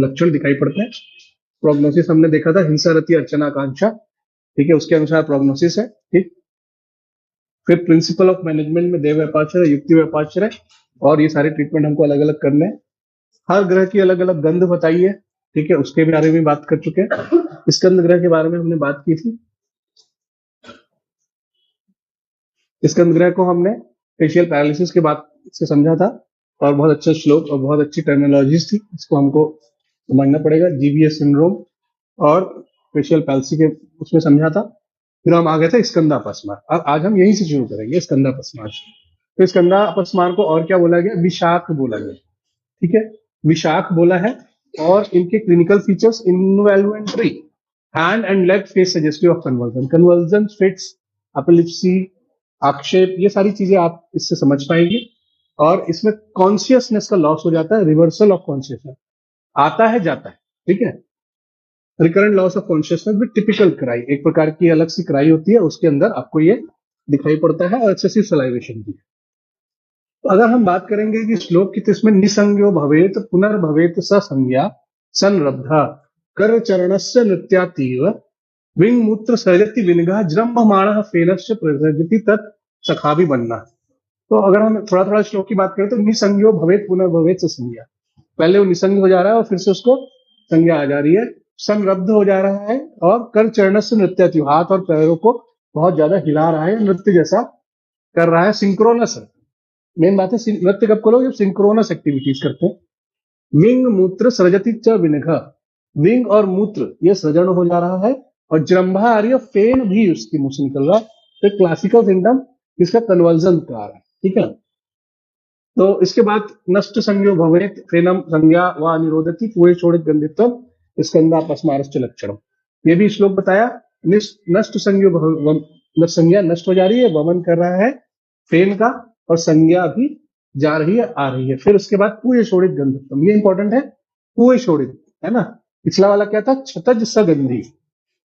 लक्षण दिखाई पड़ते हैं। प्रोग्नोसिस हमने देखा था, हिंसा रति अर्चना आकांक्षा, ठीक है, उसके अनुसार प्रोग्नोसिस है, ठीक। फिर प्रिंसिपल ऑफ मैनेजमेंट में देव व्यापाचर, युक्ति व्यापाचर, और ये सारे ट्रीटमेंट हमको अलग अलग करने हैं। हर ग्रह की अलग अलग गंध बताइए, ठीक है, उसके बारे में बात कर चुके हैं। स्कंद ग्रह के बारे में हमने बात की थी। स्कंद ग्रह को हमने फेशियल पैरालिसिस के बाद से समझा था, और बहुत अच्छा श्लोक और बहुत अच्छी टर्मिनोलॉजीज थी, इसको हमको समझना पड़ेगा। जीबीएस सिंड्रोम और फेशियल पैल्सी के उसमें समझा था। फिर हम आ गए थे स्कंदापस्मार। अब आज हम यहीं से शुरू करेंगे स्कंदापस्मार। तो स्कंदापस्मार को और क्या बोला गया, विशाख बोला गया, ठीक है, विशाख बोला है। और इनके clinical features, involuntary, hand and leg face suggestive of conversion, conversion fits, epilepsy, आक्षेप, ये सारी चीजें आप इससे समझ पाएंगे। और इसमें कॉन्शियसनेस का लॉस हो जाता है, रिवर्सल ऑफ कॉन्शियसनेस आता है जाता है, ठीक है। Recurrent loss of consciousness with typical cry, एक प्रकार की अलग सी क्राई होती है, उसके अंदर आपको ये दिखाई पड़ता है, और एक्सेसिव सलाइवेशन भी। तो अगर हम बात करेंगे कि श्लोक की, तो इसमें निसंज्ञो भवेत पुनर्भवेत ससंज्ञा संरब्धा कर चरणस्य नृत्यातीव विंग मूत्र सर्जति विनगा जृंभमाणः फेनश्च प्रसर्जति तत् सखा भी बनना। तो अगर हम थोड़ा थोड़ा श्लोक की बात करें तो निसंज्ञो भवेत पुनर्भवेत ससंज्ञा, पहले वो निसंग हो जा रहा है और फिर से उसको संज्ञा आ जा रही है, संरब्ध हो जा रहा है, और कर चरणस्य नृत्यातीव, हाथ और पैरों को बहुत ज्यादा हिला रहा है, नृत्य जैसा कर रहा है, सिंक्रोनस है। मेन बात है नृत्य कब करो, जब सिंक्रोनस एक्टिविटीज करते हैं। विंग मूत्र सृजति च विनघ, विंग और मूत्र ये सृजन हो जा रहा है, और जृंभा आ रही है, फेन भी उसके मुंह से निकल रहा है। तो क्लासिकल सिम्टम इसका कन्वर्जन का आ रहा है, ठीक है। तो इसके बाद नष्ट संज्ञो भवेत फेनम संज्ञा व निरोधति पुए छोड़ित गंधित्व स्कंदापस्मारश्च लक्षणम, ये भी श्लोक बताया। नष्ट संज्ञो संज्ञा नष्ट हो जा रही है, वमन कर रहा है फेन का, और संज्ञा भी जा रही है आ रही है। फिर उसके बाद पूय शोड़ित गंधत्वम, ये इंपॉर्टेंट है, पूय शोड़ित है ना, पिछला वाला क्या था, क्षतज सगंधी,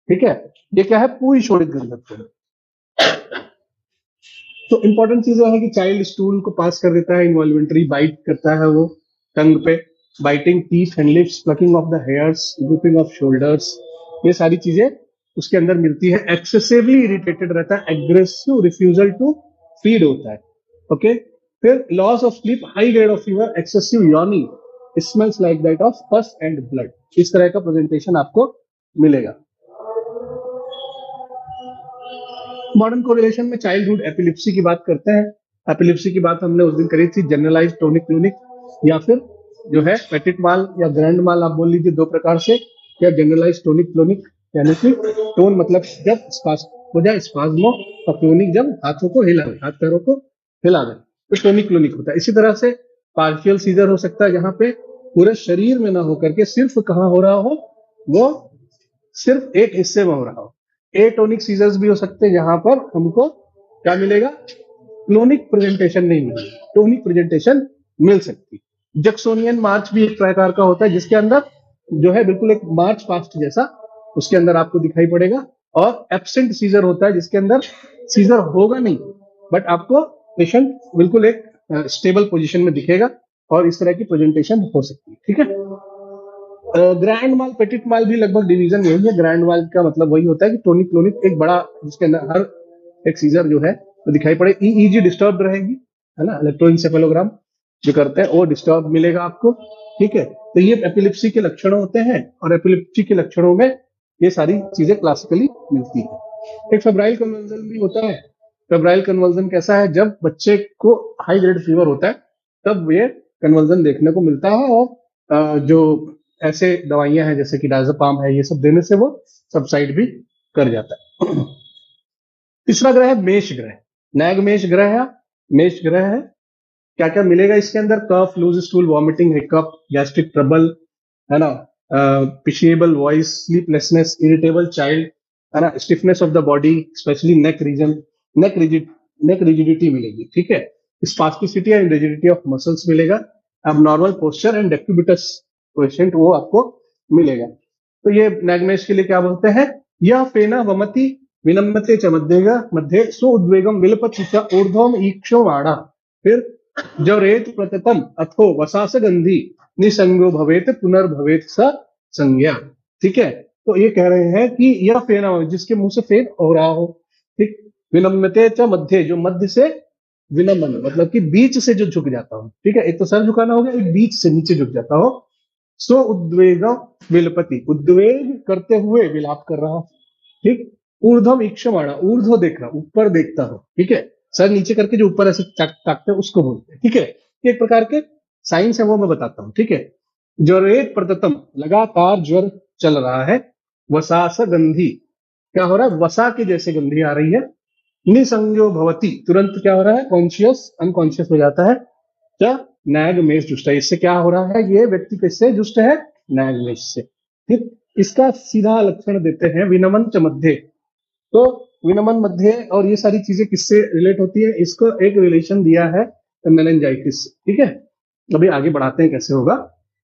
ठीक है, ये क्या है, पूय शोड़ित गंधत्वम। तो इंपॉर्टेंट चीज है कि चाइल्ड स्टूल को पास कर देता है, इन्वॉल्वेंट्री बाइट करता है वो टंग पे, biting teeth and lips, plucking of the hairs, grouping off shoulders, ये सारी चीजें उसके अंदर मिलती है। एक्सेसिवली इरिटेटेड रहता है, एग्रेसिव रिफ्यूजल टू फीड होता है, ओके। फिर loss of sleep, high grade of fever, excessive yawning, smells like that of पस एंड ब्लड, इस तरह का प्रेजेंटेशन आपको मिलेगा। मॉडर्न कोरिलेशन में चाइल्डहुड एपिलिप्सी की बात करते हैं। एपिलिप्सी की बात हमने उस दिन करी थी, जनरलाइज टोनिक क्लोनिक, या फिर जो है पेटिट माल या ग्रैंड माल, आप बोल लीजिए, दो प्रकार से। या जनरलाइज टोनिक क्लोनिक, यानी कि टोन मतलब जब स्पास्म हो जाए, स्पाज्मो, और क्लोनिक जब हाथों को हिला दे, हाथ पैरों को हिला दे, तो टोनिक क्लोनिक होता है। इसी तरह से पार्शियल सीजर हो सकता है, जहां पे पूरे शरीर में ना होकर के सिर्फ कहाँ हो रहा हो, वो सिर्फ एक हिस्से में हो रहा हो। एटोनिक सीजर्स भी हो सकते हैं, जहां पर हमको क्या मिलेगा, क्लोनिक प्रेजेंटेशन नहीं मिलेगी, टोनिक प्रेजेंटेशन मिल सकती। जैक्सोनियन मार्च भी एक प्रकार का होता है, जिसके अंदर जो है बिल्कुल एक मार्च पास्ट जैसा उसके अंदर आपको दिखाई पड़ेगा। और एब्सेंट सीजर होता है, जिसके अंदर सीजर होगा नहीं, बट आपको पेशेंट बिल्कुल एक स्टेबल पोजीशन में दिखेगा और इस तरह की प्रेजेंटेशन हो सकती है। ठीक है। ग्रैंड माल पेटिट माल भी लगभग डिवीजन यही है। ग्रैंड माल का मतलब वही होता है कि टोनिक क्लोनिक एक बड़ा, जिसके अंदर हर एक सीजर जो है वो दिखाई पड़े। ईईजी डिस्टर्ब रहेगी, है ना, इलेक्ट्रोइंसेफेलोग्राम जो करते हैं वो डिस्टर्ब मिलेगा आपको। ठीक है, तो ये एपिलिप्सी के लक्षण होते हैं और एपिलिप्सी के लक्षणों में ये सारी चीजें क्लासिकली मिलती है। एक फेब्राइल कन्वर्जन भी होता है। फेब्राइल कन्वर्जन कैसा है? जब बच्चे को हाई ग्रेड फीवर होता है तब ये कन्वर्जन देखने को मिलता है, और जो ऐसे दवाइयां हैं जैसे कि डायज़ेपाम है, ये सब देने से वो सबसाइड भी कर जाता है। तीसरा ग्रह है मेष ग्रह। नैग मेष ग्रह है, मेष ग्रह है। क्या क्या मिलेगा इसके अंदर? Cough, loose stool, vomiting, hiccup, gastric trouble, है ना, pitiable voice, sleeplessness, irritable child, है ना, stiffness of the body, specially neck region, neck rigidity मिलेगी। ठीक है, spasticity and rigidity of muscles मिलेगा। Abnormal posture and decubitus coefficient वो आपको मिलेगा। तो ये नैगमेश के लिए क्या बोलते हैं? यह फेना वमति विनम्यते च मध्य सो उद्वेगम विलपति च ऊर्ध्वम ईक्षो वाड़ा। फिर जरेत प्रततम अथो वसास गंधी निसंगो भवेत पुनर्भवेत स संज्ञा। ठीक है, तो ये कह रहे हैं कि यह फेना, जिसके मुंह से फेन हो रहा हो। ठीक, विनम्यते च मध्य, जो मध्य से विनम्न मतलब कि बीच से जो झुक जाता हो। ठीक है, एक तो सर झुकाना हो गया, एक बीच से नीचे झुक जाता हो। सो उद्वेग विलपति, उद्वेग करते हुए विलाप कर रहा हो। ठीक, ऊर्ध्वम ईक्षमाणा, ऊर्ध्व देख रहा, ऊपर देखता हो। ठीक है, सर नीचे करके जो ऊपर ऐसे ताकते हैं उसको बोलते हैं। ठीक है, एक प्रकार के साइंस है वो मैं बताता हूं। ठीक है, ज्वरेत प्रततम, लगातार ज्वर चल रहा है। वसास गंधी, क्या हो रहा है? वसा के जैसे गंधी आ रही है। निसंज्ञो भवती, तुरंत क्या हो रहा है? कॉन्शियस अनकॉन्शियस हो जाता है। क्या? नैगमेश जुष्ट है। इससे क्या हो रहा है? ये व्यक्ति किससे जुष्ट है? नैगमेश से। ठीक, इसका सीधा लक्षण देते हैं विनमन च मध्य। तो विनमन मध्य और ये सारी चीजें किससे रिलेट होती है? इसको एक रिलेशन दिया है मेनिंजाइटिस। ठीक है, अभी आगे बढ़ाते हैं कैसे होगा।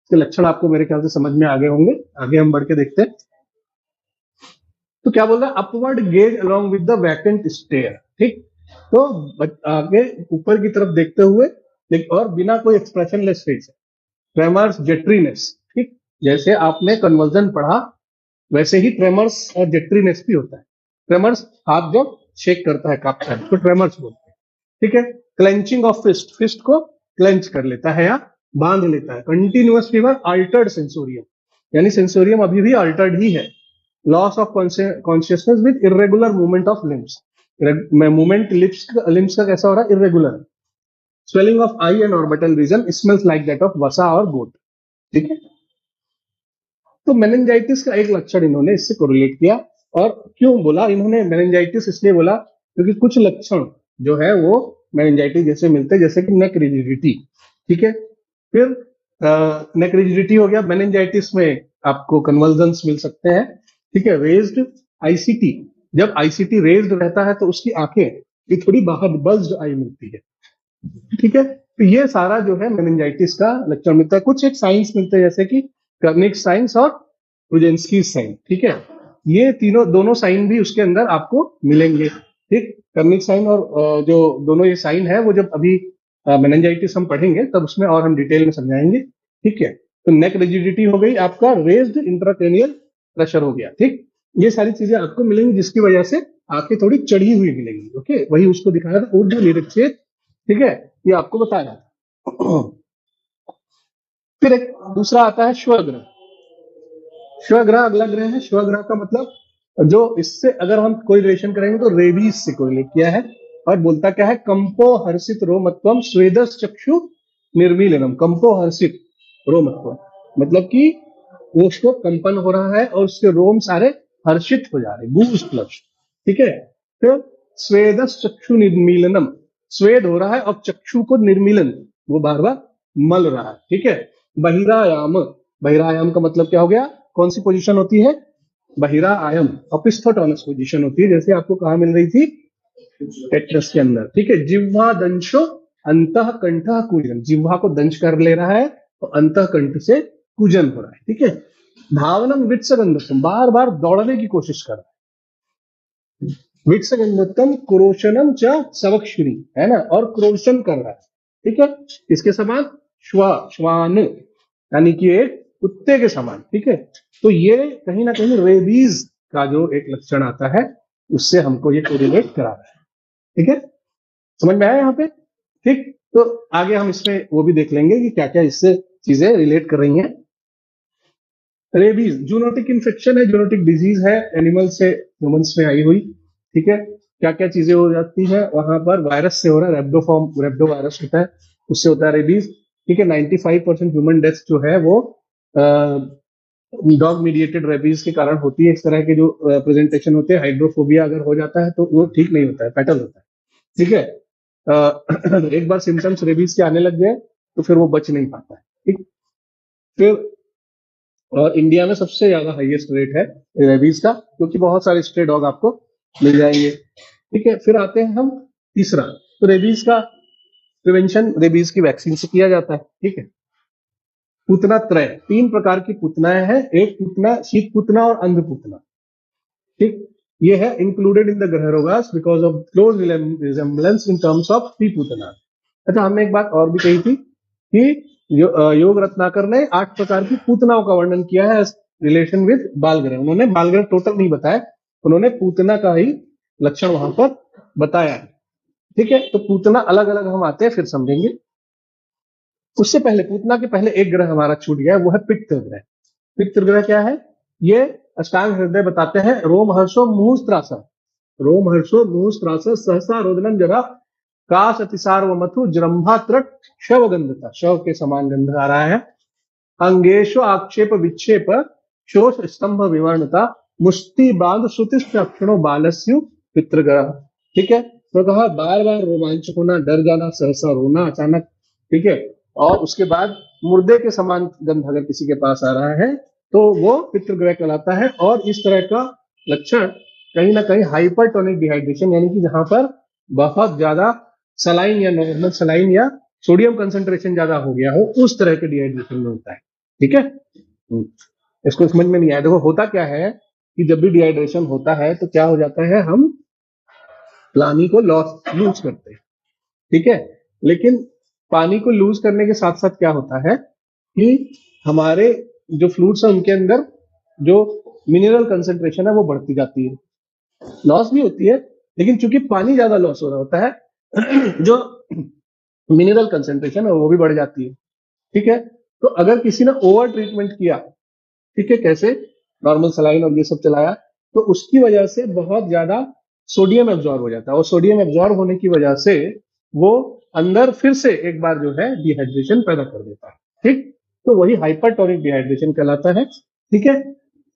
इसके लक्षण आपको मेरे ख्याल से समझ में आगे होंगे। आगे हम बढ़ के देखते हैं। तो क्या बोल रहा है? Upward gaze along with the vacant stare. ठीक, तो आगे ऊपर की तरफ देखते हुए और बिना कोई एक्सप्रेशनलेस फेस, ट्रेमर्स, जेट्रीनेस। ठीक, जैसे आपने कन्वर्जन पढ़ा वैसे ही ट्रेमर्स और जेट्रीनेस भी होता है। ट्रेमर्स हाथ जो शेक करता है, कांपता है, तो ट्रेमर्स बोलते हैं। ठीक है, क्लेंचिंग ऑफ फिस्ट, फिस्ट को क्लेंच कर लेता है या बांध लेता है। कंटिन्यूअस फीवर, अल्टर्ड सेंसोरियम, यानी सेंसोरियम अभी भी अल्टर्ड ही है। Loss of consciousness with irregular movement of limbs, movement limbs का कैसा हो रहा है? Irregular. Swelling of eye and orbital region, smells like that of vasa और गोट। ठीक है, तो मेनिंजाइटिस का एक लक्षण इन्होंने इससे कोरिलेट किया। और क्यों बोला इन्होंने मेनिंजाइटिस? इसलिए बोला क्योंकि कुछ लक्षण जो है वो मेनिंजाइटिस जैसे मिलते हैं, जैसे कि नेक रिजिडिटी। ठीक है, फिर नेक रिजिडिटी हो गया। मेनिंजाइटिस में आपको कन्वर्जन्स मिल सकते हैं। ठीक है, रेज्ड आईसीटी, जब आईसीटी रेज्ड रहता है तो उसकी आंखें ये थोड़ी बाहर बल्ज्ड आई मिलती है। ठीक है, तो ये सारा जो है मेनिंजाइटिस का लक्षण मिलता है। कुछ एक साइंस मिलते हैं जैसे कि कर्निक साइंस और प्रुजेंस्की साइन। ठीक है, ये दोनों साइन भी उसके अंदर आपको मिलेंगे। ठीक, कर्निक साइन और जो दोनों ये साइन है वो जब अभी मेनिंजाइटिस हम पढ़ेंगे तब उसमें और हम डिटेल में समझाएंगे। ठीक है, तो नेक रिजिडिटी हो गई, आपका रेज्ड इंट्राक्रेनियल प्रेशर हो गया। ठीक, ये सारी चीजें आपको मिलेंगी जिसकी वजह से आंखें थोड़ी चढ़ी हुई मिलेंगी। ओके, वही उसको दिखाया था ऊर्ध्व निरक्षेप। ठीक है, ये आपको बताया। फिर एक दूसरा आता है श्वग्रह। श्वग्रह अगला ग्रह है। श्वग्रह का मतलब जो इससे अगर हम कोई रिलेशन करेंगे तो रेबीज से कोरिलेट किया है। और बोलता क्या है? कंपो हर्षित रोमत्वम स्वेदस चक्षु निर्मीलनम। कंपो हर्षित रोमत्वम मतलब कि वो उसको कंपन हो रहा है और उसके रोम सारे हर्षित हो जा रहे, गूज फ्लश। ठीक है, फिर स्वेदस चक्षु निर्मीलनम, स्वेद हो रहा है और चक्षु को निर्मीलन, वो बार बार मल रहा है। ठीक है, बहिरायाम, बहिरायाम का मतलब क्या हो गया? कौन सी पोजीशन होती है? बहिरा आयम, अपिस्थोटोनस पोजीशन होती है, जैसे आपको कहा मिल रही थी? टेट्रस के अंदर। ठीक है, जिह्वा दंशो अंतः कंठ कूजन, जिह्वा को दंश कर ले रहा है और अंतः कंठ से कूजन हो रहा है। ठीक है, भावनम वित्सगंधम, बार बार दौड़ने की कोशिश कर रहा है। वित्सगंधत्तम क्रोशनम च सवक्षुरी, है ना, और क्रोशन कर रहा है, ठीक है, इसके समान श्वान, यानी कि एक कुत्ते के समान, ठीक है। तो ये कहीं ना कहीं रेबीज का जो एक लक्षण आता है उससे हमको ये कोरिलेट करा रहा है, ठीक है, समझ में आया यहाँ पे, ठीक। तो आगे हम इसमें वो भी देख लेंगे कि क्या क्या इससे चीजें रिलेट कर रही हैं। रेबीज जूनोटिक इन्फेक्शन है, जूनोटिक डिजीज है, एनिमल से ह्यूमंस में आई हुई, ठीक है। क्या क्या चीजें हो जाती है वहां पर, वायरस से हो रहा है, रेब्डो वायरस होता है, उससे होता है रेबीज, ठीक है। 95% ह्यूमन डेथ जो है वो डॉग मीडिएटेड रेबीज के कारण होती है। इस तरह के जो प्रेजेंटेशन होते हैं, हाइड्रोफोबिया अगर हो जाता है तो वो ठीक नहीं होता है, पैटर्न होता है, ठीक है। एक बार सिम्टम्स रेबीज के आने लग जाए तो फिर वो बच नहीं पाता है, ठीक। फिर और इंडिया में सबसे ज्यादा हाईएस्ट रेट है रेबीज का, क्योंकि बहुत सारे स्ट्रे डॉग आपको मिल जाएंगे, ठीक है। फिर आते हैं हम तीसरा, तो रेबीज का प्रिवेंशन रेबीज की वैक्सीन से किया जाता है, ठीक है। पूतना त्रय, 3 प्रकार की पूतनाएं हैं, एक पूतना शीत पूतना और अंध पूतना, ठीक। ये है इंक्लूडेड इन द ग्रह रोगास because of close resemblance in terms of see Putana. अच्छा, हमने एक बात और भी कही थी कि योग रत्नाकर ने 8 प्रकार की पूतनाओं का वर्णन किया है रिलेशन विद बालग्रह। उन्होंने बालग्रह टोटल नहीं बताया, उन्होंने पूतना का ही लक्षण वहां पर बताया है, ठीक है। तो पूतना अलग अलग हम आते हैं फिर समझेंगे। उससे पहले, पूतना के पहले एक ग्रह हमारा छूट गया, वो है पित्त ग्रह। पित्त ग्रह क्या है? ये अष्टांग हृदय बताते हैं, रोमहर्षो मुहुस्त्रास, रोमहर्षो मुहुस्त्रास सहसा रोदनम जरा काश अतिसार व मथु जृंभा त्रट शव गंधता, शव के समान गंध आ रहा है। अंगेशो आक्षेप विक्षेप शोष स्तंभ विवर्णता मुष्टि बांध श्रुतिक्षणो बालस्यु पितृग्रह, ठीक है। तो कहा बार बार रोमांचक होना, डर जाना, सहसा रोना अचानक, ठीक है। और उसके बाद मुर्दे के समान गंध अगर किसी के पास आ रहा है तो वो पितृग्रह कहलाता है। और इस तरह का लक्षण कहीं ना कहीं हाइपरटोनिक डिहाइड्रेशन, यानी कि जहां पर बहुत ज्यादा सलाइन या नॉर्मल सलाइन या सोडियम कंसंट्रेशन ज्यादा हो गया हो, उस तरह के डिहाइड्रेशन में होता है, ठीक है। इसको समझ में नहीं आया, देखो होता क्या है कि जब भी डिहाइड्रेशन होता है तो क्या हो जाता है, हम पानी को लूज करते हैं, ठीक है। लेकिन पानी को लूज करने के साथ साथ क्या होता है कि हमारे जो फ्लूइड्स है उनके अंदर जो मिनरल कंसंट्रेशन है वो बढ़ती जाती है, लॉस भी होती है, लेकिन चूंकि पानी ज्यादा लॉस हो रहा होता है जो मिनरल कंसंट्रेशन है वो भी बढ़ जाती है, ठीक है। तो अगर किसी ने ओवर ट्रीटमेंट किया, ठीक है, कैसे नॉर्मल सलाइन और ये सब चलाया, तो उसकी वजह से बहुत ज्यादा सोडियम एब्जॉर्ब हो जाता है, और सोडियम एब्जॉर्ब होने की वजह से वो अंदर फिर से एक बार जो है डिहाइड्रेशन पैदा कर देता है, ठीक। तो वही हाइपरटोनिक डिहाइड्रेशन कहलाता है, ठीक है।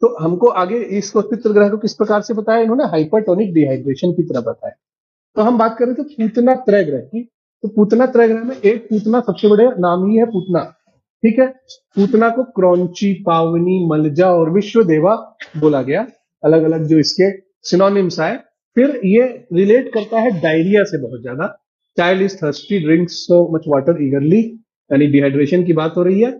तो हमको आगे इसको पितृग्रह को किस प्रकार से बताया इन्होंने, हाइपरटोनिक डिहाइड्रेशन की तरह बताया। तो हम बात करें तो पूतना त्रय ग्रह की, तो पूतना त्रय ग्रह में एक पूतना सबसे बड़े नाम ही है पूतना, ठीक है। पूतना को क्रौंची, पावनी, मलजा और विश्व देवा बोला गया, अलग अलग जो इसके सिनोनिम्स आए। फिर ये रिलेट करता है डायरिया से बहुत ज्यादा। Child is thirsty, drinks so much water eagerly, यानी डिहाइड्रेशन की बात हो रही है।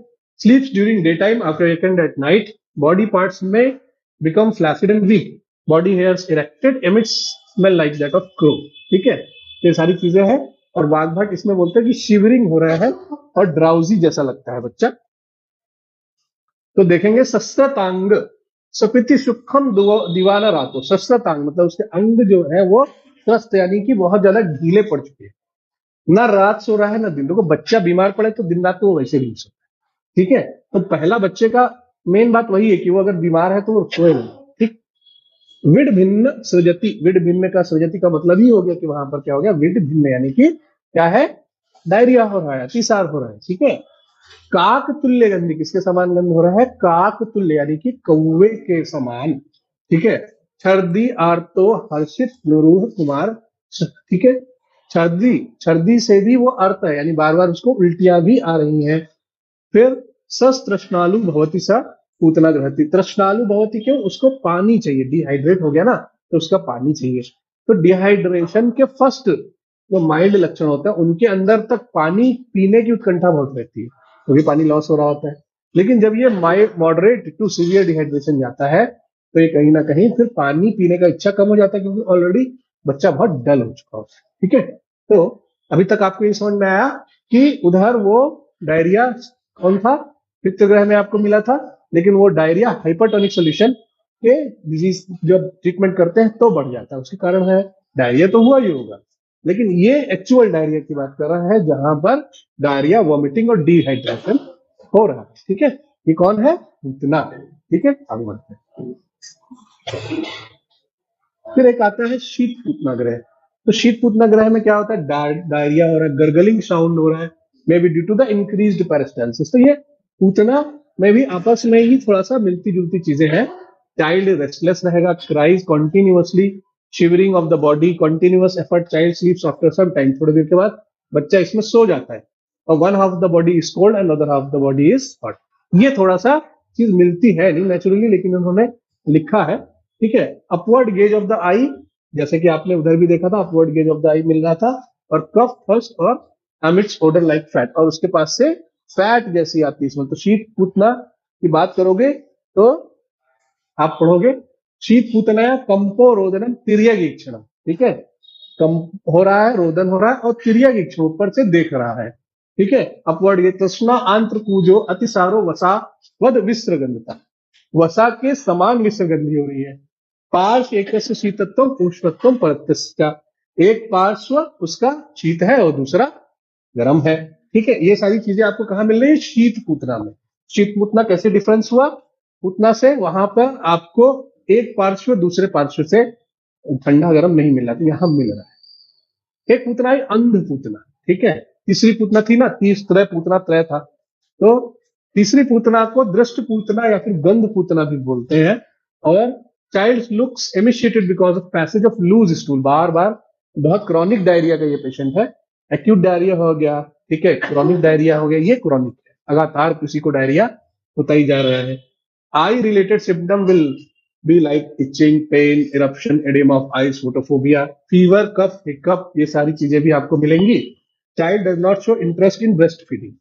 Sleeps during day time, after wakened at night, body parts में become flaccid and weak, body hairs erected, emits smell like that of crow, ठीक है। ये सारी चीजें हैं। और वाघभट इसमें बोलते हैं कि शिवरिंग हो रहा है और ड्राउजी जैसा लगता है बच्चा। तो देखेंगे सस्त्रतांग, सपिति सुखम दीवाना रातो, सस्त्रतांग मतलब उसके अंग जो है वो त्रस्त, यानी कि बहुत ज्यादा ढीले पड़ चुके हैं, ना रात सो रहा है ना दिन। देखो बच्चा बीमार पड़े तो दिन रात तो वो वैसे भी नहीं सोता, ठीक है। तो पहला बच्चे का मेन बात वही है कि वो अगर बीमार है तो वो सोए नहीं, ठीक। विड भिन्न सृजति, विड भिन्न का सृजति का मतलब ही हो गया कि वहां पर क्या हो गया, विड भिन्न, यानी कि क्या है, डायरिया हो रहा है, अतिसार हो रहा है, ठीक है। काक तुल्य गंध, किसके समान गंध हो रहा है, काक तुल्य यानी कि कौवे के समान, ठीक है। छर्दी आर्तो हर्षित नरूह कुमार, ठीक है। छर्दी, छर्दी से भी वो अर्थ है, यानी बार बार उसको उल्टियां भी आ रही हैं। फिर सस तृष्णालु भवती सा पूतना ग्रहती, तृष्णालु भवती क्यों, उसको पानी चाहिए, डिहाइड्रेट हो गया ना तो उसका पानी चाहिए। तो डिहाइड्रेशन के फर्स्ट जो माइल्ड लक्षण होता है उनके अंदर तक पानी पीने की उत्कंठा बहुत रहती है, क्योंकि पानी लॉस हो रहा होता है। लेकिन जब ये मॉडरेट टू सीवियर डिहाइड्रेशन जाता है तो ये कहीं ना कहीं फिर पानी पीने का इच्छा कम हो जाता है, क्योंकि ऑलरेडी बच्चा बहुत डल हो चुका होता है। ठीक है, तो अभी तक आपको ये समझ में आया कि उधर वो डायरिया कौन था, पित्त ग्रह में आपको मिला था, लेकिन वो डायरिया हाइपरटोनिक सोल्यूशन के डिजीज जब ट्रीटमेंट करते हैं तो बढ़ जाता है, उसके कारण है डायरिया तो हुआ ही होगा, लेकिन ये एक्चुअल डायरिया की बात कर रहा है जहां पर डायरिया, वॉमिटिंग और डिहाइड्रेशन हो रहा है। ठीक है, ये कौन है, इतना। ठीक है, आगे बढ़ते हैं। फिर एक आता है शीत पूतना ग्रह। तो शीत पूतना ग्रह में क्या होता है, डायरिया हो रहा है, गर्गलिंग साउंड हो रहा है, may be due to the increased peristalsis. तो ये पूतना में भी आपस में ही थोड़ा सा मिलती जुलती चीजें हैं। चाइल्ड रेस्टलेस रहेगा, cries continuously, shivering of the body, continuous effort, child sleeps after some time, थोड़ी देर के बाद बच्चा इसमें सो जाता है, और one half the body is cold and other half the body is hot. ये थोड़ा सा चीज मिलती है नहीं नेचुरली, लेकिन उन्होंने लिखा है। ठीक है, अपवर्ड गेज ऑफ द आई, जैसे कि आपने उधर भी देखा था, अपवर्ड गेज ऑफ द आई मिल रहा था, और कफ फर्स्ट और एमिट्स ओडर लाइक फैट, और उसके पास से फैट जैसी आती है इसमें। तो शीत पूतना की बात करोगे तो आप पढ़ोगे शीत पूतना कंपो रोदनम तिर्यगीक्षणम। ठीक है, कम हो रहा है, रोदन हो रहा है, और तिर्यगीक्षण ऊपर से देख रहा है। ठीक है, अपवर्ड गेज, तस्ना आंत्र कूजो अतिसारो वसा वद विस्रगंधता, वसा के समान विसर्गंधी हो रही है। पार्श्व एक शीतत्व उष्णत्व परत्यस्या, एक पार्श्व उसका शीत है और दूसरा गर्म है। ठीक है, ये सारी चीजें आपको कहाँ मिल रही है, शीत पूतना में। शीत पूतना कैसे डिफरेंस हुआ पूतना से, वहां पर आपको एक पार्श्व दूसरे पार्श्व से ठंडा गर्म नहीं मिला, तो यहां मिल रहा है। एक पूतना है अंध पूतना। ठीक है, तीसरी पूतना थी ना, त्रय पूतना त्रय था, तो तीसरी पूतना को दृष्ट पूतना या फिर गंध पूतना भी बोलते हैं। और child looks emaciated because of passage of loose stool, बार बार बहुत क्रॉनिक डायरिया का ये पेशेंट है। एक्यूट डायरिया हो गया, ठीक है, क्रॉनिक डायरिया हो गया, ये क्रॉनिक है, लगातार किसी को डायरिया होता ही जा रहा है। Eye related symptom will be like itching, pain, eruption, oedema of eyes, photophobia, fever, cough, hiccup, ये सारी चीजें भी आपको मिलेंगी। Child does not show interest in breast feeding,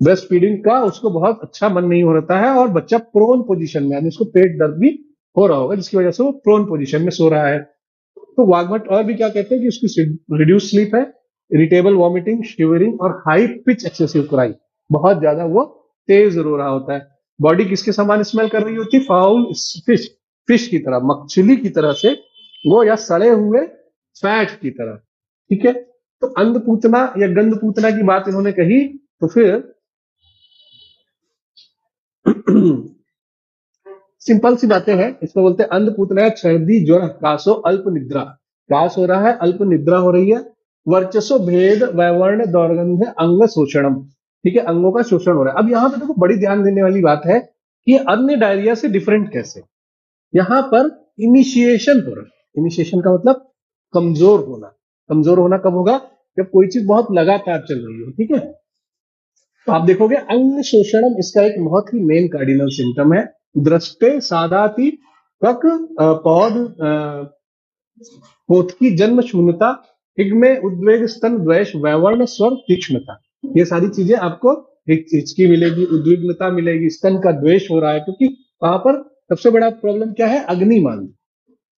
breast feeding का उसको बहुत अच्छा मन नहीं हो रहा है, और बच्चा प्रोन पोजीशन में, यानी उसको पेट दर्द भी हो रहा होगा, जिसकी वजह से वो प्रोन पोजीशन में सो रहा है। तो वाग्भट और भी क्या कहते हैं कि उसकी रिड्यूस स्लीप है, इरिटेबल वॉमिटिंग, शिवरिंग और हाई पिच एक्सेसिव क्राई, बहुत ज्यादा वो तेज रो रहा होता है। बॉडी किसके समान स्मेल कर रही होती है, फाउल फिश, फिश की तरह, मछली की तरह से वो, या सड़े हुए फैट की तरह। ठीक है, तो अंधपूतना या गंधपूतना की बात इन्होंने कही, तो फिर सिंपल सी बातें हैं, इसमें बोलते हैं अंधपूतना, सर्दी, ज्वर, कासो, अल्प निद्रा, कास हो रहा है, अल्प निद्रा हो रही है, वर्चस्व भेद, वैवर्ण, दौर्गंध, अंग शोषणम। ठीक है, अंगों का शोषण हो रहा है। अब यहाँ पे देखो बड़ी ध्यान देने वाली बात है कि अन्य डायरिया से डिफरेंट कैसे, यहाँ पर इनिशिएशन हो रहा है। इनिशिएशन का मतलब कमजोर होना। कमजोर होना कब होगा, जब कोई चीज बहुत लगातार चल रही हो। ठीक है, तो आप देखोगे अंग शोषणम इसका एक बहुत ही मेन कार्डिनल सिम्टम है। दृष्टे सादाती कक पौध होठ की जन्म शून्यता, हिग्मे उद्वेग, स्तन द्वेष, वैवर्ण, स्वर, तीक्ष्णता, ये सारी चीजें आपको हिचकी मिलेगी, उद्विग्नता मिलेगी, स्तन का द्वेष हो रहा है, क्योंकि वहां पर सबसे बड़ा प्रॉब्लम क्या है, अग्निमान।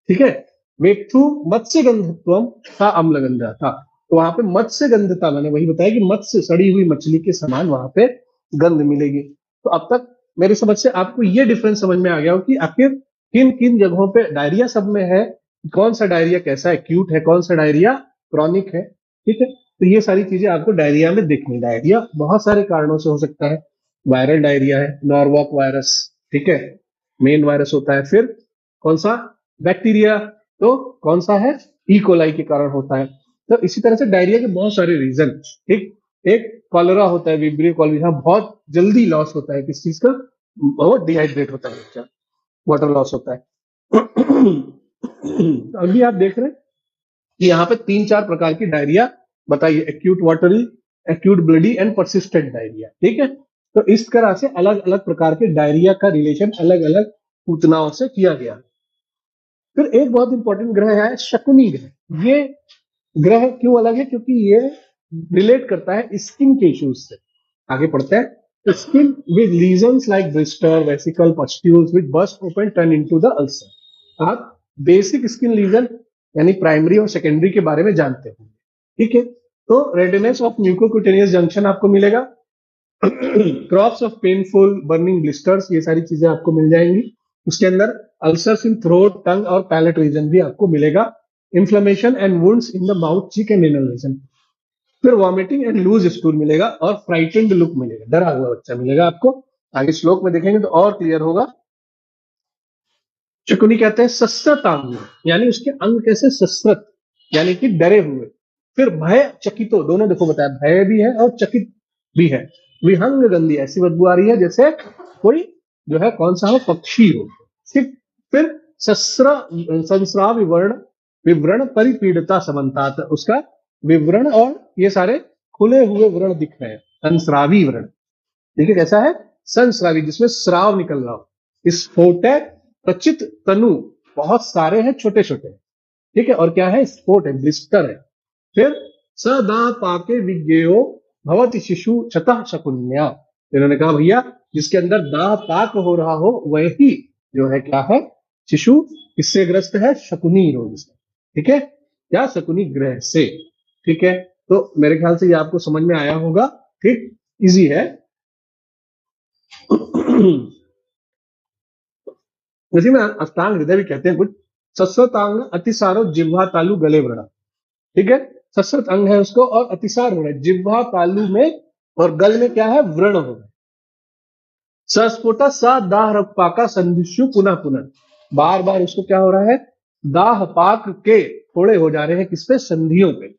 ठीक है, वेक्थु मत्स्य गंधत्व था, अम्लगंधा था, तो वहां पे मत्स्य गंधता, मैंने वही बताया कि मत्स्य, सड़ी हुई मछली के समान वहां पे गंध मिलेगी। तो अब तक मेरी समझ से आपको ये डिफरेंस समझ में आ गया हो कि आखिर किन किन जगहों पे डायरिया सब में है, कौन सा डायरिया कैसा एक्यूट है, कौन सा डायरिया क्रॉनिक है। ठीक है, तो ये सारी चीजें आपको डायरिया में देखनी। डायरिया बहुत सारे कारणों से हो सकता है, वायरल डायरिया है, नॉर्वॉक वायरस, ठीक है, मेन वायरस होता है। फिर कौन सा, बैक्टीरिया, तो कौन सा है, ई कोलाई के कारण होता है। तो इसी तरह से डायरिया के बहुत सारे रीजन। ठीक, एक कॉलरा होता है, विब्रियो कॉलरा, जहां बहुत जल्दी लॉस होता है किस चीज का, वो डिहाइड्रेट होता है बच्चा, वाटर लॉस होता है। अभी आप देख रहे हैं कि यहाँ पे 3-4 प्रकार की डायरिया बताइए, acute watery, acute bloody and persistent diarrhoea. ठीक है, तो इस तरह से अलग अलग प्रकार के डायरिया का रिलेशन अलग अलग पूतनाओं से किया गया। फिर एक बहुत इंपॉर्टेंट ग्रह है शकुनी ग्रह। ये ग्रह क्यों अलग है, क्योंकि ये रिलेट करता है स्किन के इश्यूज से। आगे पढ़ते हैं, skin with lesions like blister, vesicle, pustules which burst open turn into the ulcer. आप बेसिक स्किन लीजन यानी प्राइमरी और सेकेंडरी के बारे में जानते होंगे, ठीक है। तो रेडनेस ऑफ म्यूकोक्यूटेनियस जंक्शन आपको मिलेगा, crops of painful burning blisters, ये सारी चीजें आपको मिल जाएंगी। उसके अंदर अल्सर्स इन थ्रोट, टंग और पैलेट रीजन भी आपको मिलेगा, inflammation and wounds in the mouth, cheek and anal reason. फिर वॉमिटिंग एंड लूज स्टूल मिलेगा और फ्राइटेंड लुक मिलेगा, डरा हुआ बच्चा मिलेगा आपको। आगे श्लोक में देखेंगे तो और क्लियर होगा। शकुनी कहते हैं सस्त्रतांग, यानी उसके अंग कैसे सस्त्रत, यानी कि डरे हुए। फिर भय चकितो, दोनों देखो बताया, भय भी है और चकित भी है। विहंग गंदी, ऐसी बदबू आ रही है जैसे कोई जो है कौन सा हो, पक्षी हो, ठीक। फिर संस्राव विवरण, विवरण परिपीड़ता समन्तात, उसका विवरण और ये सारे खुले हुए व्रण दिख रहे हैं, संस्रावी व्रण, ठीक है। कैसा है, संस्रावी, जिसमें स्राव निकल रहा हो। स्फोट है, प्रचित तनु, बहुत सारे हैं छोटे छोटे, ठीक है। और क्या है, स्फोट है, ब्लिस्टर है। फिर सदा पाके विज्ञेयो भवति शिशु छतः शकुन्या, इन्होंने कहा भैया जिसके अंदर दाह पाक हो रहा हो वही जो है क्या है, शिशु किससे ग्रस्त है, शकुनी रोग से, ठीक है, या शकुनी ग्रह से, ठीक है। तो मेरे ख्याल से ये आपको समझ में आया होगा, ठीक, इजी है। इसी में अष्टांग हृदय भी कहते हैं कुछ। सस्वतांग अतिसारो जिह्वा तालु गले व्रणा, ठीक है, सस्वत अंग है उसको और अतिसार हो रहा है जिह्वा तालु में और गल में क्या है, व्रण हो रहा है। सस्फुटा सा दाह रक्पाका संधिशु पुनः पुनः, बार बार उसको क्या हो रहा है, दाह पाक के थोड़े हो जा रहे हैं, किसपे, संधियों पे।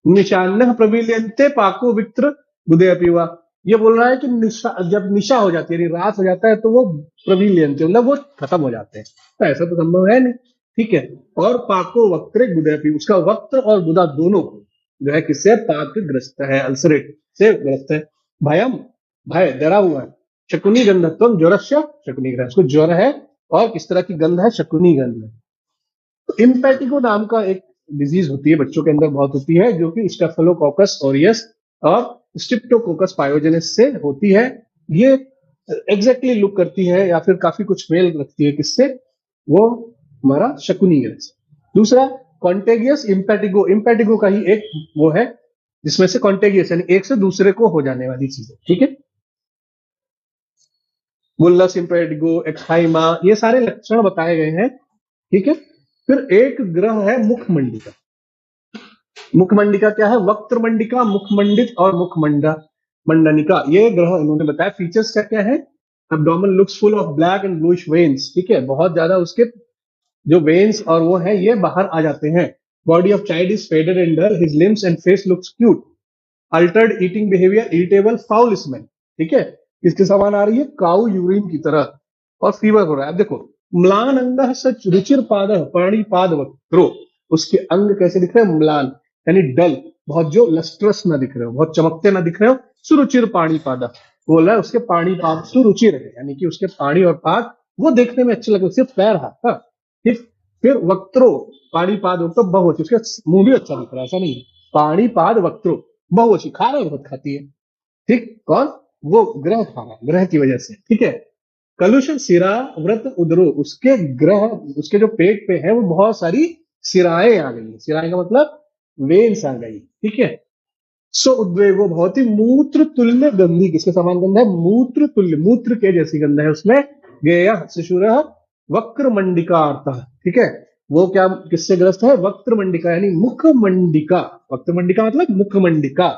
निशान प्रविलियंते पाको विक्त्र गुदे अपीवा, ये बोल रहा है कि जब निशा हो जाती है, यानी रात हो जाता है तो वो प्रविलियंते, मतलब वो खत्म हो जाते हैं, तो ऐसा तो संभव है नहीं, ठीक है। और पाको वक्त्र गुदे, उसका वक्त्र और गुदा दोनों जो है किससे, पाक ग्रस्त है, अल्सरेट से ग्रस्त है। भयम, भय, डरा हुआ है। शकुनी गंधत्व ज्वरस्य, शकुनी ग्रह, उसको ज्वर है और किस तरह की गंध है, शकुनी गंध है। तो इम्पेटिको नाम का एक डिजीज होती है, बच्चों के अंदर बहुत होती है, जो कि स्टेफिलोकोकस ऑरियस और स्ट्रिप्टोकोकस पायोजेनिस से होती है। ये एग्जैक्टली लुक करती है या फिर काफी कुछ मेल रखती है किससे, वो हमारा शकुनी ग्रह से। दूसरा कॉन्टेगियस इम्पेटिगो, इम्पेटिगो का ही एक वो है जिसमें से कॉन्टेगियस यानी एक से दूसरे को हो जाने वाली चीजें, ठीक है। बुल्लस इम्पेटिगो, एक्साइमा, ये सारे लक्षण बताए गए हैं, ठीक है। फिर एक ग्रह है मुखमंडिका। मुखमंडिका क्या है, वक्त्र मंडिका, मुखमंडित और मुखमंडा मंडनिका, ये ग्रह इन्होंने बताया। फीचर्स क्या क्या है, abdomen looks full of black and bluish veins, ठीक है, बहुत ज्यादा उसके जो वेन्स और वो है ये बाहर आ जाते हैं। Body of child is faded and dull, his limbs and face looks cute, altered eating behaviour, irritable, foul smell, ठीक है, किसके समान आ रही है, काउ यूरिन की तरह, और फीवर हो रहा है। अब देखो, म्लान अंग सच रुचिर पाद पाणिपाद वक्त्रो, उसके अंग कैसे दिख रहे हैं, म्लान यानी डल, बहुत जो लस्ट्रस ना दिख रहे हो, बहुत चमकते ना दिख रहे हो। सुरुचिर पाणिपाद बोल रहा है उसके पानी पाद सुरुचिर है, यानी कि उसके पानी और पाद वो देखने में अच्छे लगे, सिर्फ पैर हाथ, हाँ, ठीक। फिर वक्त्रो, पाणिपाद तो बहुवचन, उसके मुंह भी अच्छा दिख रहा है, ऐसा नहीं, पाणिपाद वक्त्रो बहुवचन, खा रहा बहुत खाती है, ठीक, कौन, वो ग्रह खा रहा, ग्रह की वजह से, ठीक है। कलुष सिरा व्रत उदरो, उसके ग्रह, उसके जो पेट पे है वो बहुत सारी सिराएं आ गई, सिराएं का मतलब वेन्स आ गई, ठीक है। सो उद्वेगो बहुत ही मूत्र तुल्य गंधी, किसके समान गंध है, मूत्र तुल्य, मूत्र के जैसी गंध है उसमें। गेय शिशुर वक्र मंडिका अर्थ, ठीक है, वो क्या किससे ग्रस्त है, वक्र मंडिका यानी मुख मंडिका, वक्र मंडिका मतलब मुख मंडिका।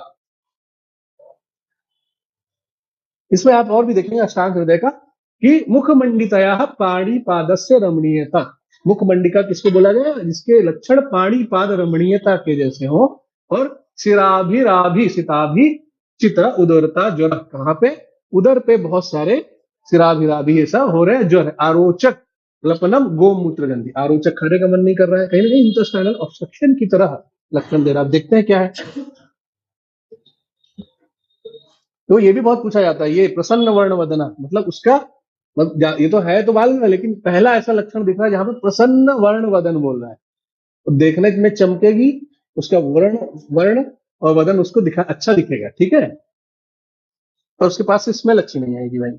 इसमें आप और भी देखेंगे अष्टांग हृदय का कि मुख मंडितया पाणिपादस्य रमणीयता, मुख मंडिका किसको बोला गया, जिसके लक्षण पाणिपाद रमणीयता के जैसे हो। और सिराभिराभि सिताभि चित्र उदरता ज्वर, कहां पे, उदर पे बहुत सारे सिराभिराभि ऐसा हो रहे हैं ज्वर। आरोचक लपनम गोमूत्र गंधी, आरोचक, खाने का मन नहीं कर रहा है, कहीं ना कहीं इंटेस्टाइनल ऑब्स्ट्रक्शन की तरह लक्षण दे रहा है। आप देखते हैं क्या है, तो ये भी बहुत पूछा जाता है, ये प्रसन्न वर्ण वदना मतलब उसका ये तो है तो बाल में, लेकिन पहला ऐसा लक्षण दिख रहा है जहां पे प्रसन्न वर्ण वदन बोल रहा है, तो देखने में चमकेगी, उसका वर्ण वर्ण और वदन उसको दिखा अच्छा दिखेगा, ठीक है, और उसके पास से स्मेल अच्छी नहीं आएगी भाई।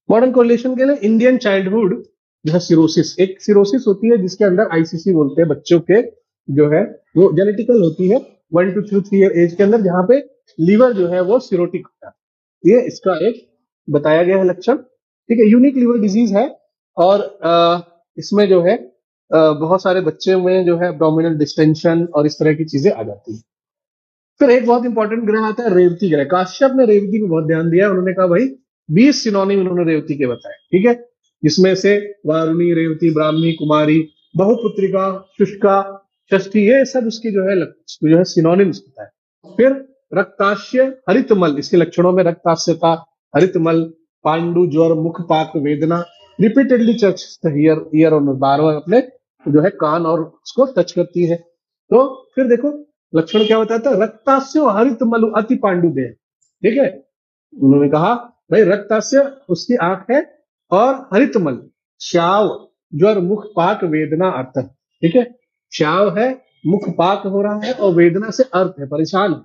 मॉडर्न कोरिलेशन के लिए इंडियन चाइल्डहुड जो है सिरोसिस, एक सिरोसिस होती है जिसके अंदर आईसीसी बोलते हैं बच्चों के, जो है वो जेनेटिकल होती है 1 to 3 ईयर एज के अंदर, जहां पे लीवर जो है वो सिरोटिक होता है। ये इसका एक बताया गया है लक्षण। ठीक है, यूनिक लीवर डिजीज है और इसमें जो है बहुत सारे बच्चे में जो है एब्डोमिनल डिस्टेंशन और इस तरह की चीजें आ जाती है। फिर एक बहुत इंपॉर्टेंट ग्रह आता है रेवती ग्रह। काश्यप ने रेवती पे बहुत ध्यान दिया, उन्होंने कहा भाई 20 सिनोनिम उन्होंने रेवती के बताए। ठीक है, जिसमें से वारुणी, रेवती, ब्राह्मी, कुमारी, बहुपुत्रिका, शुष्का, षष्ठी, ये सब उसकी जो है सिनोनिम्स बताए। फिर रक्ताश्य, हरितमल, इसके लक्षणों में रक्ताश्यता, हरितमल, पांडु, ज्वर, मुख पाक वेदना, रिपीटेडली टच ईयर और बार बार अपने जो है कान और उसको टच करती है। तो फिर देखो लक्षण क्या बताता है, रक्तास्य हरितमलु अति पांडु देह। ठीक है, उन्होंने कहा भाई रक्तास्य उसकी आंख है और हरितमल श्याव, ज्वर, मुख पाक वेदना अर्थ। ठीक है, श्याव है, मुख पाक हो रहा है और वेदना से अर्थ है, परेशान है।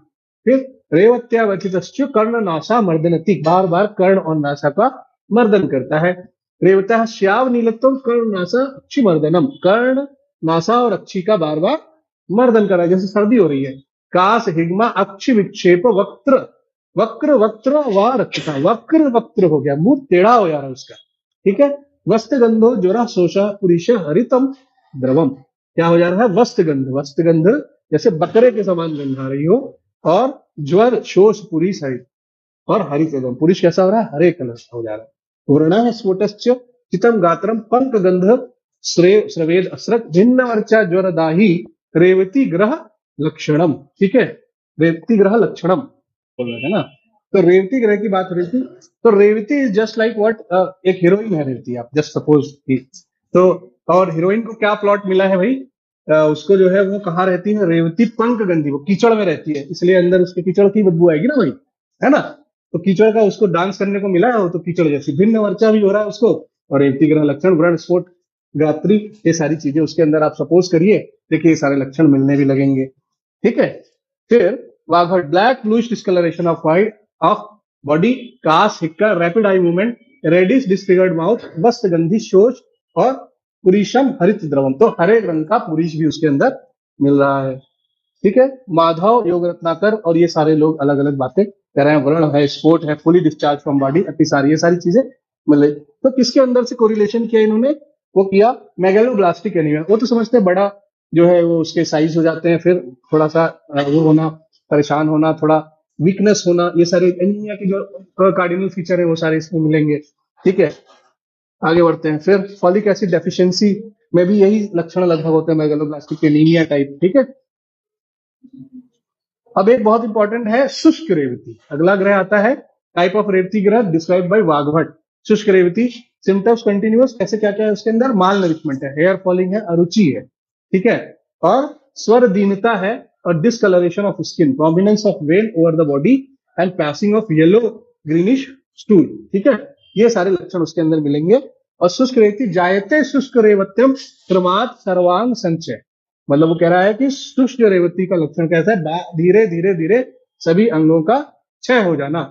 फिर रेवत्यावचित कर्ण नासा मर्दनति, बार बार कर्ण और नासा का मर्दन करता है। रेवता श्याव नीलत्वम कर्ण नासा अक्षि मर्दनम, कर्ण नासा और अक्षि का बार बार मर्दन कर रहा है, जैसे सर्दी हो रही है। कास हिग्मा अक्षि विक्षेप वक्त्र, वक्र वक्त्र व रक्षता, वक्र वक्त्र हो गया, मुंह टेढ़ा हो जा रहा है उसका। ठीक है, वस्त गंधो ज्वरा शोषा पुरीश हरितम द्रवम, क्या हो जा रहा है, वस्त गंध, वस्त गंध जैसे बकरे के समान गंध आ रही हो, और ज्वर, शोष, पुरीश हरित, और हरित एकदम, पुरुष कैसा हो रहा है, हरे कलर का हो जा रहा है। वर्ण स्फोटश्च चितम गात्रम पंक गंध स्रवेद असृत भिन्न वर्चा ज्वर दाही रेवती ग्रह लक्षणम। ठीक है, रेवती ग्रह लक्षणम बोल रहे थे ना। तो रेवती ग्रह की बात हो रही थी। तो Revati is just like what, एक हीरोइन है रेवती, आप जस्ट सपोज की। तो और हीरोइन को क्या प्लॉट मिला है भाई, उसको जो है वो कहाँ रहती है, रेवती पंक गंधी, वो कीचड़ में रहती है, इसलिए अंदर उसके कीचड़ की बदबू आएगी ना भाई, है ना। तो कीचड़ का उसको डांस करने को मिला है, वो तो कीचड़ जैसी, भिन्न वर्चा भी हो रहा है उसको, और रेवती ग्रह लक्षण, व्रण स्फोट, गात्री, ये सारी चीजें उसके अंदर आप सपोज करिए, देखिए ये सारे लक्षण मिलने भी लगेंगे। ठीक है, फिर वाघट, black bluish discoloration of white of body, कास, हिक्का, rapid eye movement, reddish disfigured mouth, वस्त गंधी, शोष, और पुरीशम हरित द्रवम, तो हरे रंग का पुरीश भी उसके अंदर मिल रहा है। ठीक है, माधव, योग रत्नाकर और ये सारे लोग अलग अलग बातें कर रहे हैं, व्रण है, स्पोर्ट है, फुली डिस्चार्ज फ्रॉम बॉडी, अति सारी, ये सारी चीजें मिले। तो किसके अंदर से कोरिलेशन किया इन्होंने, वो किया मेगालोब्लास्टिक एनीमिया। वो तो समझते हैं बड़ा जो है वो उसके साइज हो जाते हैं, फिर थोड़ा सा वो होना, परेशान होना, थोड़ा वीकनेस होना, ये सारे एनीमिया के जो कार्डिनल फीचर है वो सारे इसमें मिलेंगे। ठीक है, आगे बढ़ते हैं। फिर फॉलिक एसिड डेफिशिएंसी में भी यही लक्षण लगभग होते हैं, मेगालोब्लास्टिक एनीमिया टाइप। ठीक है, अब एक बहुत इंपॉर्टेंट है शुष्क रेवती, अगला ग्रह आता है टाइप ऑफ रेवती ग्रह डिस्क्राइब बाय वाघभट्ट। शुष्क रेवती, सिम्टम्स कंटिन्यूअस, कैसे क्या क्या है उसके अंदर, माल नरिशमेंट है, हेयर फॉलिंग है, अरुचि है। ठीक है, और स्वर दीनता है, और discolouration of skin, prominence of vein over the body, and passing of yellow greenish stool. ठीक है, ये सारे लक्षण उसके अंदर मिलेंगे। और शुष्क रेवती, जायते शुष्क रेवत्यम क्रमात् सर्वांग संचय, मतलब वो कह रहा है कि शुष्क रेवती का लक्षण कैसा है, धीरे धीरे धीरे सभी अंगों का क्षय हो जाना।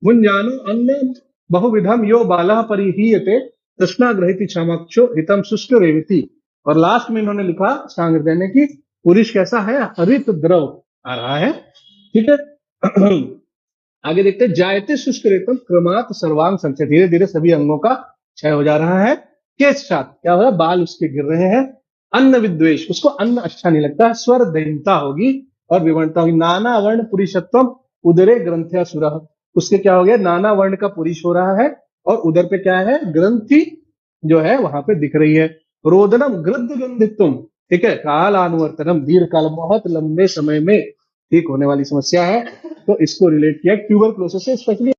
मुंजानो अन्न बहुविधम यो बाला परिहीयते तृष्णा ग्रहित क्षमाक्षो हितम शुष्क रेवती। और लास्ट में इन्होंने लिखा सांग देने की, पुरुष कैसा है, हरित द्रव आ रहा है। ठीक है, आगे देखते हैं, जायते शुष्क रेतम क्रमात् सर्वांग संचय, धीरे धीरे सभी अंगों का क्षय हो जा रहा है। केशात, क्या हो रहा है, बाल उसके गिर रहे हैं। अन्न विद्वेष, उसको अन्न अच्छा नहीं लगता है। स्वर दयनता होगी और विवरणता होगी। नाना वर्ण पुरुषत्वम उदरे ग्रंथ्या सुरः, उसके क्या हो गया, नाना वर्ण का पुरुष हो रहा है और उदर पे क्या है, ग्रंथि जो है वहां पे दिख रही है। रोदनम गृद्ध गंधित्वम, ठीक है, काल अनुवर्तनम, दीर्घ काल, बहुत लंबे समय में ठीक होने वाली समस्या है, तो इसको रिलेट किया ट्यूबरक्लोसिस से, स्पेशली